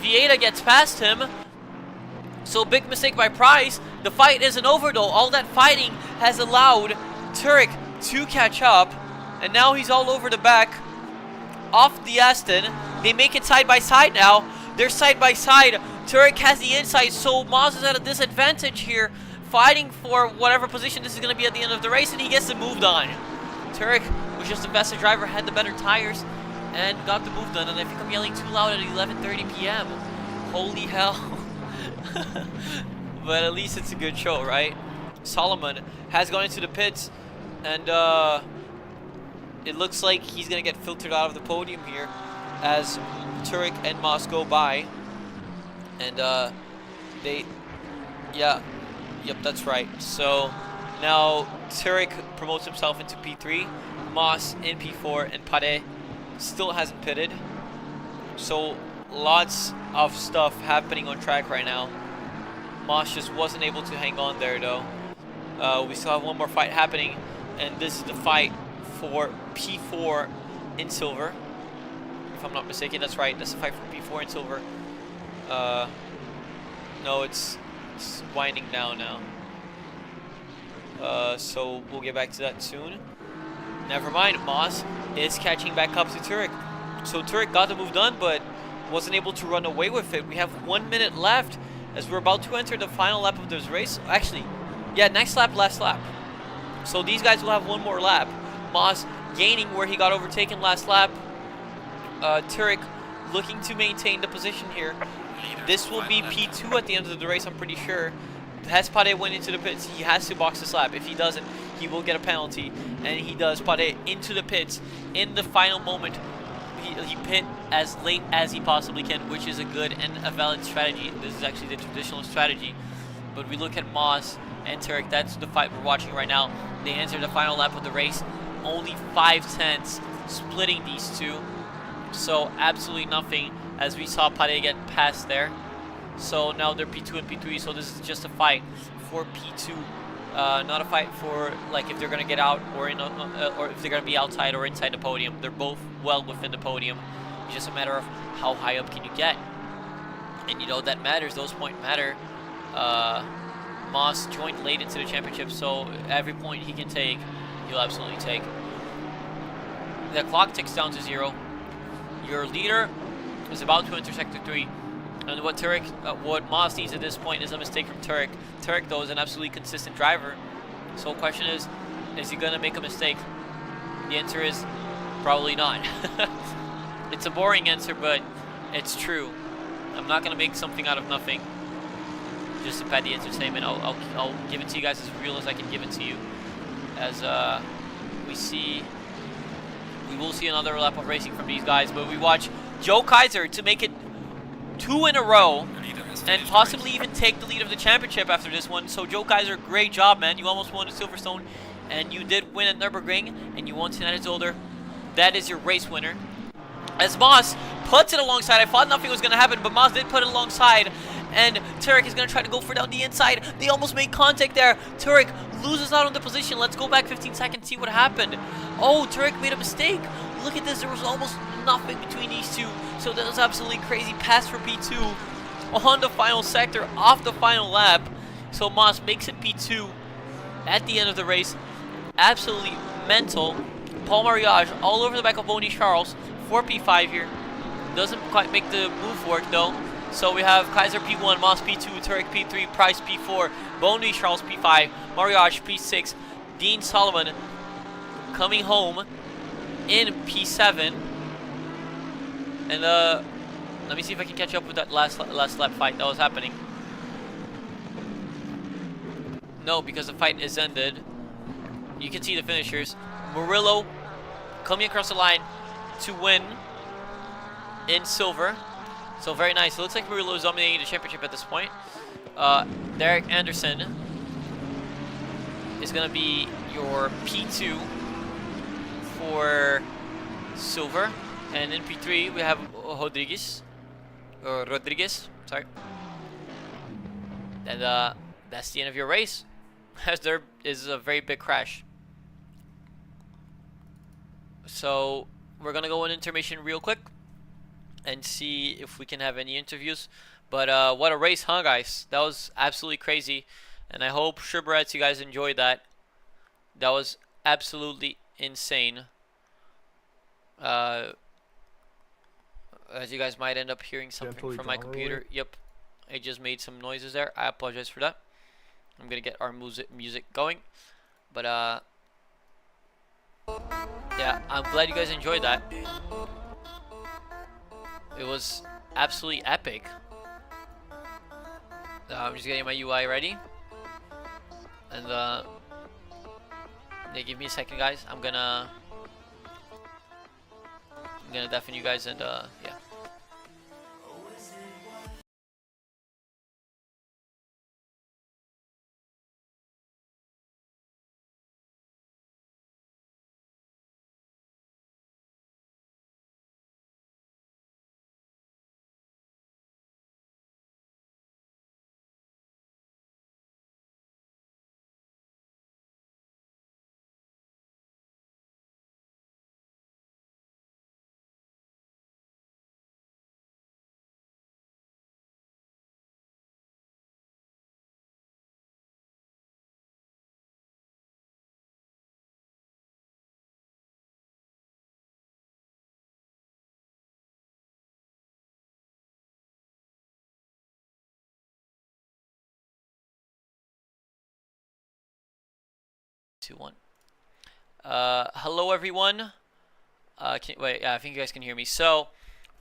Vieira gets past him. So, big mistake by Price. The fight isn't over, though. All that fighting has allowed Turek to catch up. And now he's all over the back off the Aston. They make it side by side now. They're side by side. Turek has the inside, so Moss is at a disadvantage here, fighting for whatever position this is going to be at the end of the race, and he gets it moved on. Turek was just the faster driver, had the better tires, and got the move done. And I think I'm yelling too loud at 11:30 p.m. Holy hell. But at least it's a good show, right? Solomon has gone into the pits, and it looks like he's going to get filtered out of the podium here as Turek and Moss go by. And yep, that's right. So now Turek promotes himself into P3, Moss in P4, and Pade still hasn't pitted. So lots of stuff happening on track right now. Moss just wasn't able to hang on there though. We still have one more fight happening, and this is the fight for P4 in silver. If I'm not mistaken, that's right. That's the fight for P4 in silver. No, it's winding down now. So we'll get back to that soon. Never mind, Moss is catching back up to Turek. So Turek got the move done, but wasn't able to run away with it. We have 1 minute left as we're about to enter the final lap of this race. Actually, yeah, next lap, last lap. So these guys will have one more lap. Moss gaining where he got overtaken last lap. Turek looking to maintain the position here. This will be P2 at the end of the race, I'm pretty sure. As Pade went into the pits, he has to box this lap. If he doesn't, he will get a penalty. And he does. Pade into the pits in the final moment. He pit as late as he possibly can, which is a good and a valid strategy. This is actually the traditional strategy. But we look at Moss and Turek. That's the fight we're watching right now. They enter the final lap of the race. Only 5 tenths splitting these two. So absolutely nothing as we saw Pade get past there. So now they're P2 and P3. So this is just a fight for P2. Not a fight for like if they're gonna get out or in, or if they're gonna be outside or inside the podium. They're both well within the podium. It's just a matter of how high up can you get, and you know that matters. Those points matter. Moss joined late into the championship, so every point he can take, he'll absolutely take. The clock ticks down to 0. Your leader is about to enter sector 3. And what Moss needs at this point is a mistake from Turek. Turek, though, is an absolutely consistent driver. So the question is he going to make a mistake? The answer is probably not. It's a boring answer, but it's true. I'm not going to make something out of nothing just to pad the entertainment. I'll give it to you guys as real as I can give it to you. As we will see another lap of racing from these guys, but we watch Joe Kaiser to make it 2 in a row and possibly even take the lead of the championship after this one. So Joe Kaiser, great job, man. You almost won the Silverstone, and you did win at Nürburgring, and you won tonight at Zolder. That is your race winner. As Moss puts it alongside, I thought nothing was going to happen, but Moss did put it alongside, and Turek is going to try to go for down the inside. They almost made contact there. Turek loses out on the position. Let's go back 15 seconds, see what happened. Oh, Turek made a mistake. Look at this. There was almost nothing between these two. So that was absolutely crazy. Pass for P2 on the final sector, off the final lap. So Moss makes it P2 at the end of the race. Absolutely mental. Paul Mariage all over the back of Bonnie Charles for P5 here. Doesn't quite make the move work though. So we have Kaiser P1, Moss P2, Turek P3, Price P4, Bonnie Charles P5, Mariage P6, Dean Solomon coming home in P7. And let me see if I can catch up with that last lap fight that was happening. No, because the fight is ended. You can see the finishers. Murillo coming across the line to win in silver. So very nice. It looks like Murillo is dominating the championship at this point. Derek Anderson is going to be your P2 for silver. And in P3 we have Rodriguez, sorry. And that's the end of your race, as there is a very big crash. So we're gonna go on intermission real quick and see if we can have any interviews. But what a race, huh, guys? That was absolutely crazy, and I hope Sherbrats, you guys enjoyed that. That was absolutely insane. As you guys might end up hearing something from my computer. Yep, I just made some noises there. I apologize for that. I'm gonna get our music going. But yeah, I'm glad you guys enjoyed that. It was absolutely epic. I'm just getting my UI ready. And yeah, give me a second, guys. I'm gonna I'm gonna deafen you guys and yeah. Two, one. Hello everyone. Wait, yeah, I think you guys can hear me. So,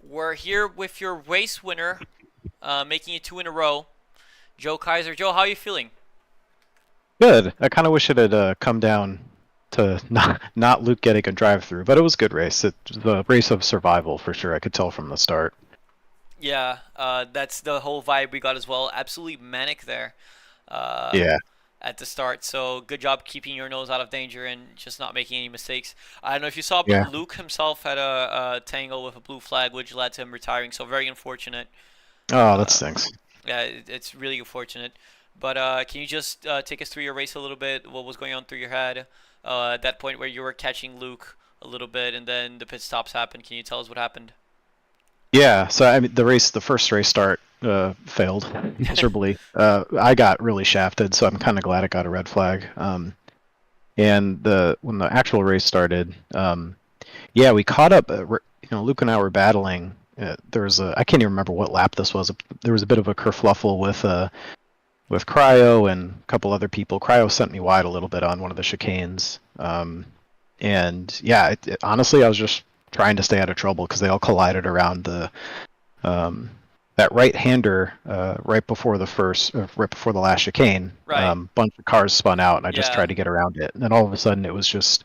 we're here with your race winner, making it 2 in a row, Joe Kaiser. Joe, how are you feeling? Good. I kind of wish it had come down to not Luke getting a drive-through, but it was a good race. It was a race of survival for sure. I could tell from the start. Yeah, that's the whole vibe we got as well. Absolutely manic there. Uh, Yeah. at the start. So good job keeping your nose out of danger and just not making any mistakes. I don't know if you saw, but Yeah. Luke himself had a tangle with a blue flag, which led to him retiring. So very unfortunate. Oh, that Uh, stinks. yeah, it's really unfortunate. But can you just take us through your race a little bit? What was going on through your head at that point where you were catching Luke a little bit, and then the pit stops happened? Can you tell us what happened? Yeah. So I mean, the first race start failed miserably. I got really shafted, so I'm kind of glad it got a red flag. And the when the actual race started, yeah, we caught up. Luke and I were battling. There was I can't even remember what lap this was. There was a bit of a kerfluffle with Cryo and a couple other people. Cryo sent me wide a little bit on one of the chicanes. And yeah, honestly, I was just trying to stay out of trouble because they all collided around the that right-hander right before the last chicane. Right. Bunch of cars spun out, and I just Yeah. tried to get around it. And then all of a sudden, it was just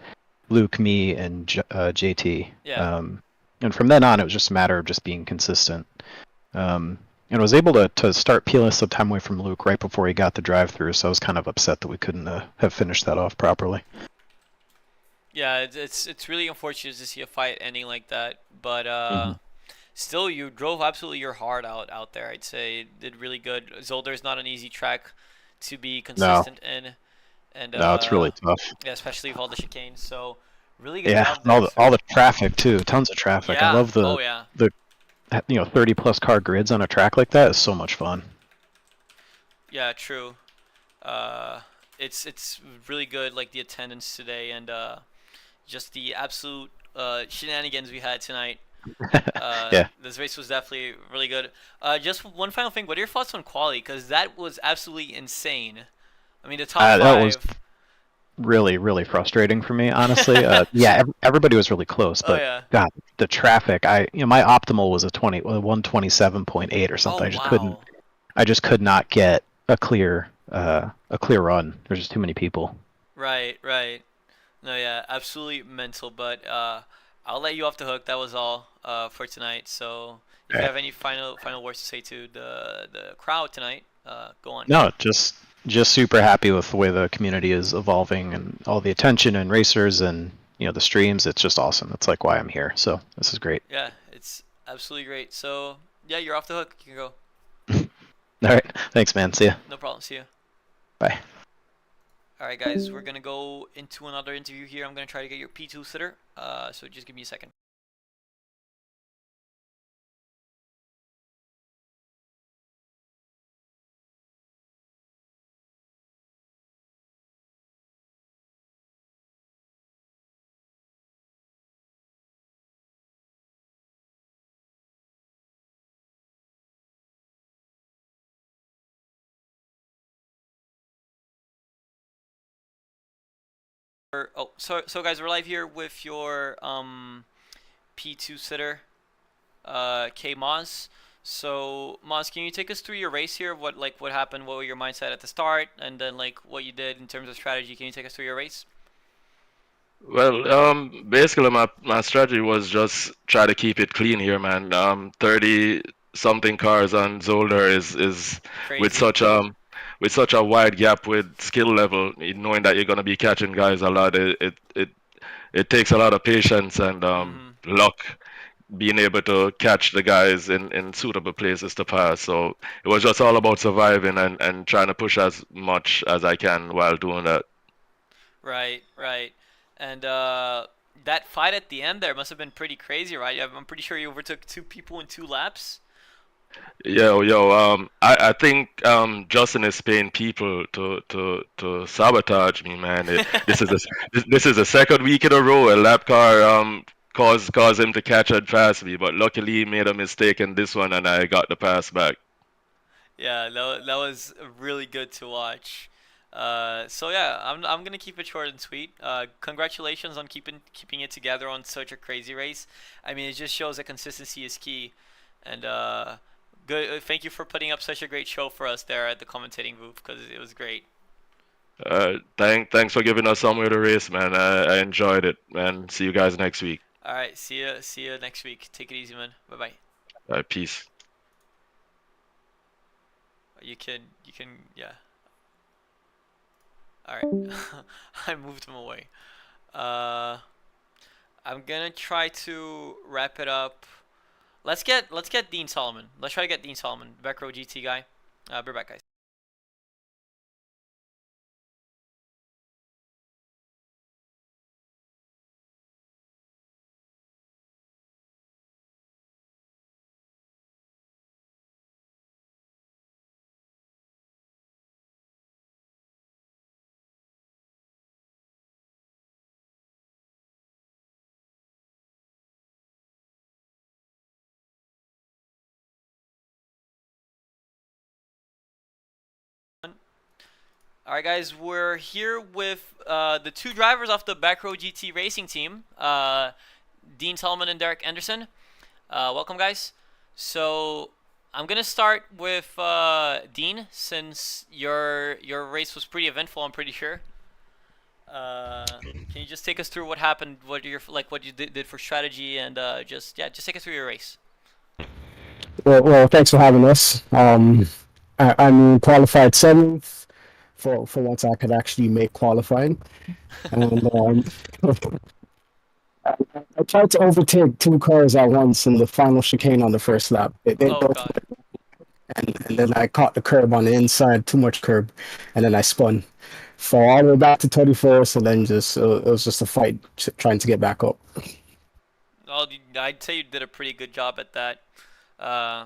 Luke, me, and JT. Yeah. And from then on, it was just a matter of just being consistent. And I was able to start peeling some time away from Luke right before he got the drive-through, so I was kind of upset that we couldn't have finished that off properly. Yeah. It's really unfortunate to see a fight ending like that, but Mhm. still, you drove absolutely your heart out there. I'd say did really good. Zolder is not an easy track to be No, consistent in, and no, it's really tough. yeah, especially with all the chicanes. So really good Yeah, job and there. all So the traffic too, tons of traffic. I yeah, love oh yeah, the 30 plus car grids on a track like that is so much fun. yeah, true. Uh, it's really good, like the attendance today and just the absolute shenanigans we had tonight. Yeah, This race was definitely really good. Just one final thing. What are your thoughts on quali? Because that was absolutely insane. I mean, the top that was five. really frustrating for me, honestly. Yeah, everybody was really close, Oh but yeah. God, the traffic. My optimal was a 127.8 or Oh something. wow. I just could not get a clear run. There's just too many people. Right, right. No, yeah, absolutely mental. But I'll let you off the hook. That was all for tonight. So if you Okay. have any final words to say to the crowd tonight, go on. No, just super happy with the way the community is evolving and all the attention and racers and the streams. It's just awesome. That's like why I'm here. So this is great. Yeah, it's absolutely great. So yeah, you're off the hook. You can go. All right. Thanks, man. See ya. No problem. See you. Bye. All right, guys, we're gonna go into another interview here. I'm gonna try to get your P2 sitter. So just give me a second. Oh, so guys, we're live here with your P2 sitter, K Moz. So Moz, can you take us through your race here? What happened? What were your mindset at the start, and then like what you did in terms of strategy? Can you take us through your race? Well, basically my strategy was just try to keep it clean here, man. 30 something cars on Zolder is with Crazy. such a wide gap with skill level, knowing that you're gonna be catching guys a lot. It takes a lot of patience and Mm-hmm. luck being able to catch the guys in suitable places to pass. So it was just all about surviving and trying to push as much as I can while doing that. Right, right. And that fight at the end there must have been pretty crazy, right? I'm pretty sure you overtook two people in 2 laps. Yo, I think Justin is paying people to sabotage me, man. This is the second week in a row a lap car caused him to catch and pass me, but luckily he made a mistake in this one and I got the pass back. Yeah, that was really good to watch. So yeah, I'm gonna keep it short and sweet. Congratulations on keeping it together on such a crazy race. I mean, it just shows that consistency is key. And good. Thank you for putting up such a great show for us there at the commentating booth because it was great. Thanks for giving us somewhere to race, man. I enjoyed it, man. See you guys next week. All right, see you next week. Take it easy, man. Bye bye. Peace. You can yeah. All right, I moved him away. Uh, I'm gonna try to wrap it up. Let's get Dean Solomon. Let's try to get Dean Solomon, back row GT guy. Be right back, guys. All right, guys, we're here with the two drivers off the back row GT racing team, Dean Solomon and Derek Anderson. Welcome, guys. So I'm gonna start with Dean, since your race was pretty eventful. I'm pretty sure. Can you just take us through what happened, what you did for strategy, and just take us through your race. Well, thanks for having us. I mean, qualified seventh for once I could actually make qualifying, and I, I tried to overtake two cars at once in the final chicane on the first lap. They Oh both, God. and then I caught the curb on the inside, too much curb, and then I spun. So all the way back to 31st, and then just it was just a fight trying to get back up. Well, I'd say you did a pretty good job at that. Uh,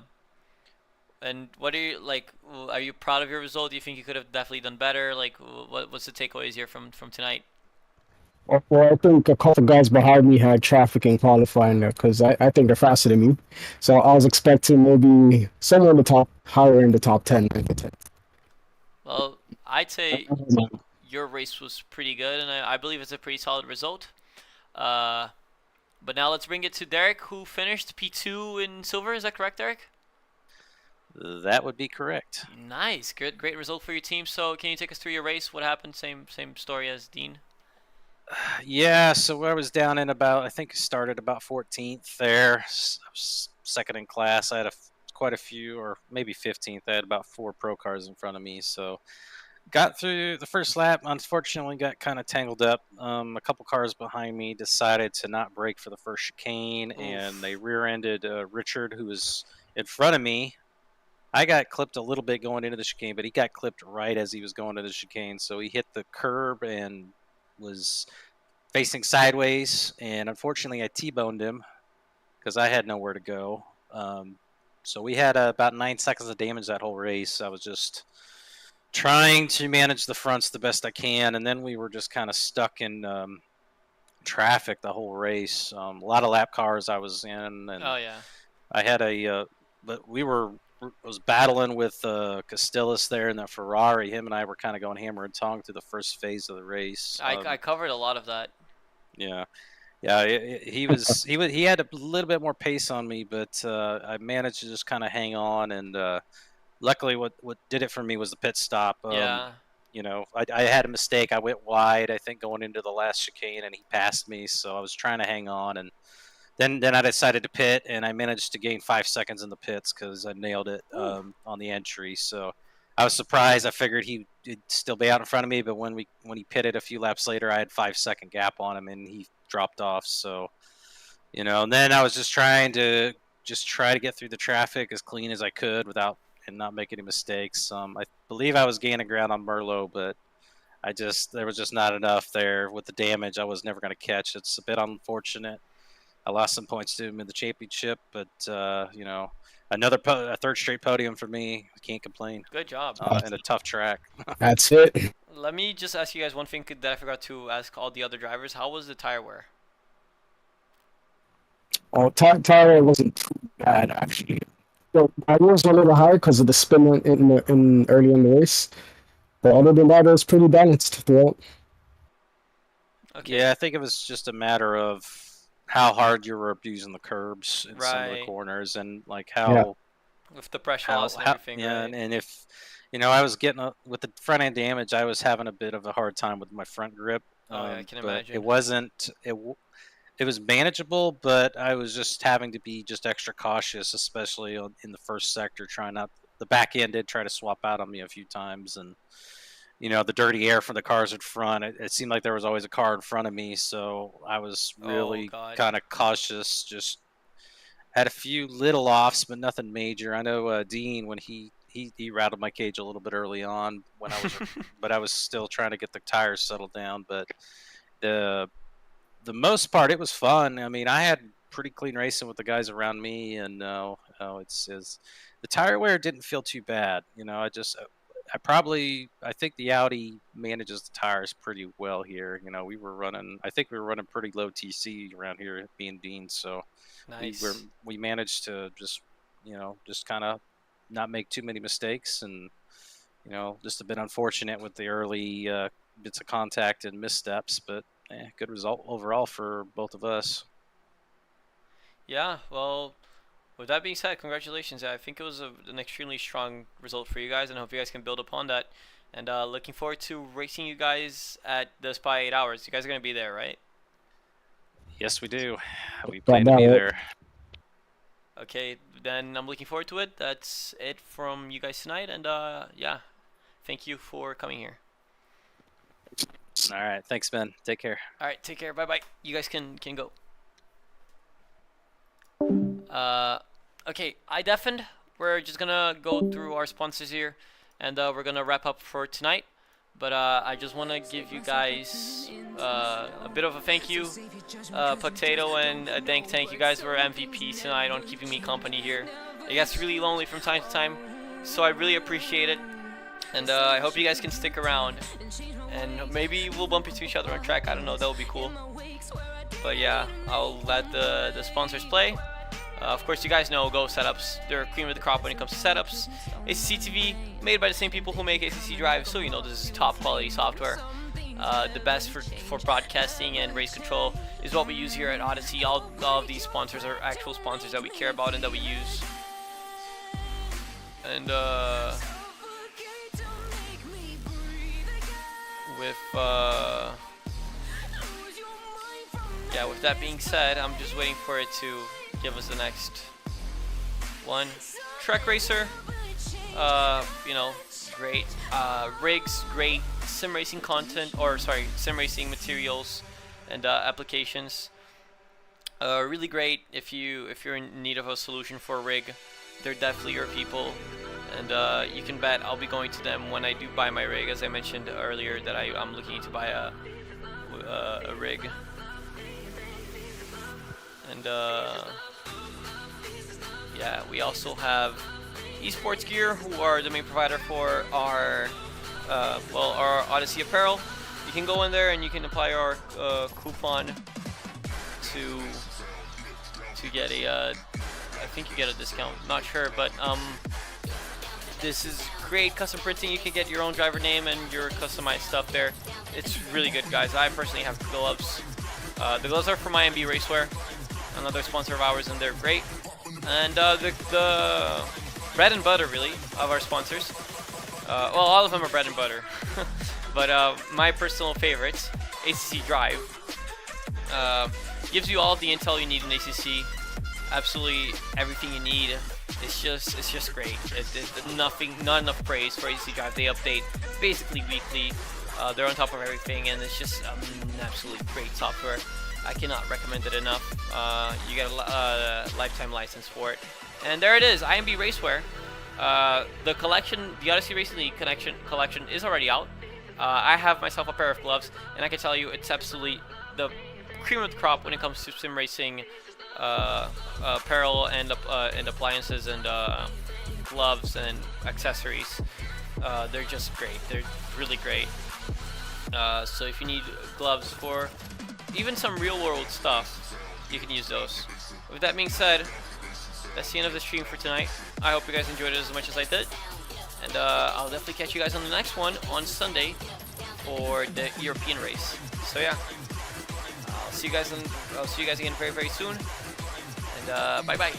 and what are you like? Are you proud of your result? Do you think you could have definitely done better? Like, what's the takeaways here from tonight? Well, I think a couple of guys behind me had traffic in qualifying there because I think they're faster than me. So I was expecting maybe somewhere in the top, higher in the top 10, maybe 10. Well, I'd say your race was pretty good, and I believe it's a pretty solid result. Uh, but now let's bring it to Derek, who finished P2 in silver. Is that correct, Derek? That would be correct. Nice, great result for your team. So, can you take us through your race? What happened? Same story as Dean. Yeah, so I was down in about, I think started about 14th there. I was second in class. I had quite a few, or maybe 15th. I had about 4 pro cars in front of me. So got through the first lap. Unfortunately, got kind of tangled up. A couple cars behind me decided to not brake for the first chicane, and they Oof. rear-ended Richard, who was in front of me. I got clipped a little bit going into the chicane, but he got clipped right as he was going to the chicane. So he hit the curb and was facing sideways. And unfortunately, I T-boned him because I had nowhere to go. So we had about 9 seconds of damage that whole race. I was just trying to manage the fronts the best I can. And then we were just kind of stuck in traffic the whole race. A lot of lap cars I was in. And Oh yeah. I had but was battling with Castellas there in the Ferrari. Him and I were kind of going hammer and tong through the first phase of the race. I covered a lot of that. Yeah, yeah. He had a little bit more pace on me, but I managed to just kind of hang on. And luckily, what did it for me was the pit stop. Yeah. I had a mistake. I went wide, I think, going into the last chicane, and he passed me. So I was trying to hang on, and then I decided to pit, and I managed to gain 5 seconds in the pits because I nailed it on the entry. So I was surprised. I figured he'd still be out in front of me, but when he pitted a few laps later, I had 5-second gap on him, and he dropped off. So and then I was just trying to get through the traffic as clean as I could and not make any mistakes. I believe I was gaining ground on Merlot, but there was just not enough there with the damage. I was never going to catch. It's a bit unfortunate. I lost some points to him in the championship, but a third straight podium for me. I can't complain. Good job. And a tough track. That's it. Let me just ask you guys one thing that I forgot to ask all the other drivers. How was the tire wear? Oh, tire wasn't too bad actually. So I was a little high because of the spin in early in the race, but other than that, it was pretty balanced throughout. Okay. Yeah, I think it was just a matter of how hard you were abusing the curbs in some of the corners, and like how with the pressure loss and everything. Yeah, right? and if I was getting with the front end damage, I was having a bit of a hard time with my front grip. I can imagine. It wasn't. It was manageable, but I was just having to be just extra cautious, especially in the first sector. The back end did try to swap out on me a few times, and the dirty air from the cars in front. It seemed like there was always a car in front of me, so I was really kind of cautious. Just had a few little offs, but nothing major. I know Dean, when he rattled my cage a little bit early on when I was, but I was still trying to get the tires settled down. But the most part, it was fun. I mean, I had pretty clean racing with the guys around me, and the tire wear didn't feel too bad. I think the Audi manages the tires pretty well here. We were running pretty low TC around here at B&B, so nice. we managed to just kind of not make too many mistakes, and just a bit unfortunate with the early bits of contact and missteps, but good result overall for both of us. Yeah, well, with that being said, congratulations. I think it was an extremely strong result for you guys, and I hope you guys can build upon that. And looking forward to racing you guys at the Spy 8 Hours. You guys are going to be there, right? Yes, we do. We plan to be there. Okay, then I'm looking forward to it. That's it from you guys tonight, and yeah, thank you for coming here. All right, thanks, Ben. Take care. All right, take care. Bye-bye. You guys can go. Okay, I deafened. We're just gonna go through our sponsors here, and we're gonna wrap up for tonight. But I just want to give you guys a bit of a thank you. Potato and Dank Tank, you guys were MVPs tonight on keeping me company here. It gets really lonely from time to time, so I really appreciate it. And I hope you guys can stick around. And maybe we'll bump into each other on track. I don't know, that would be cool. But yeah, I'll let the sponsors play. Of course, you guys know Go Setups. They're cream of the crop when it comes to setups. ACC TV, made by the same people who make ACC Drive, so you know this is top quality software. The best for broadcasting and race control is what we use here at Odyssey. All of these sponsors are actual sponsors that we care about and that we use. And with that being said, I'm just waiting for it to give us the next one. Trek Racer, great rigs, great sim racing content, sim racing materials and applications. Really great if you're in need of a solution for a rig. They're definitely your people, and you can bet I'll be going to them when I do buy my rig. As I mentioned earlier, that I'm looking to buy a rig, and yeah, we also have Esports Gear, who are the main provider for our Odyssey apparel. You can go in there and you can apply our coupon to get a I think you get a discount, not sure, but this is great custom printing. You can get your own driver name and your customized stuff there. It's really good, guys. I personally have gloves. The gloves are from IMB Racewear, another sponsor of ours, and they're great. And the bread and butter, really, of our sponsors. Well, all of them are bread and butter. But my personal favorites, ACC Drive, gives you all the intel you need in ACC. Absolutely everything you need. It's just great. Not enough praise for ACC Drive. They update basically weekly. They're on top of everything, and it's just an absolutely great software. I cannot recommend it enough. You get a lifetime license for it. And there it is, IMB Raceware. The collection, the Odyssey Racing League collection is already out. I have myself a pair of gloves, and I can tell you it's absolutely the cream of the crop when it comes to sim racing apparel and appliances and gloves and accessories. They're just great. They're really great. So if you need gloves for even some real-world stuff, you can use those. With that being said, that's the end of the stream for tonight. I hope you guys enjoyed it as much as I did, and I'll definitely catch you guys on the next one on Sunday for the European race. So yeah, I'll see you guys again very, very soon, and bye bye.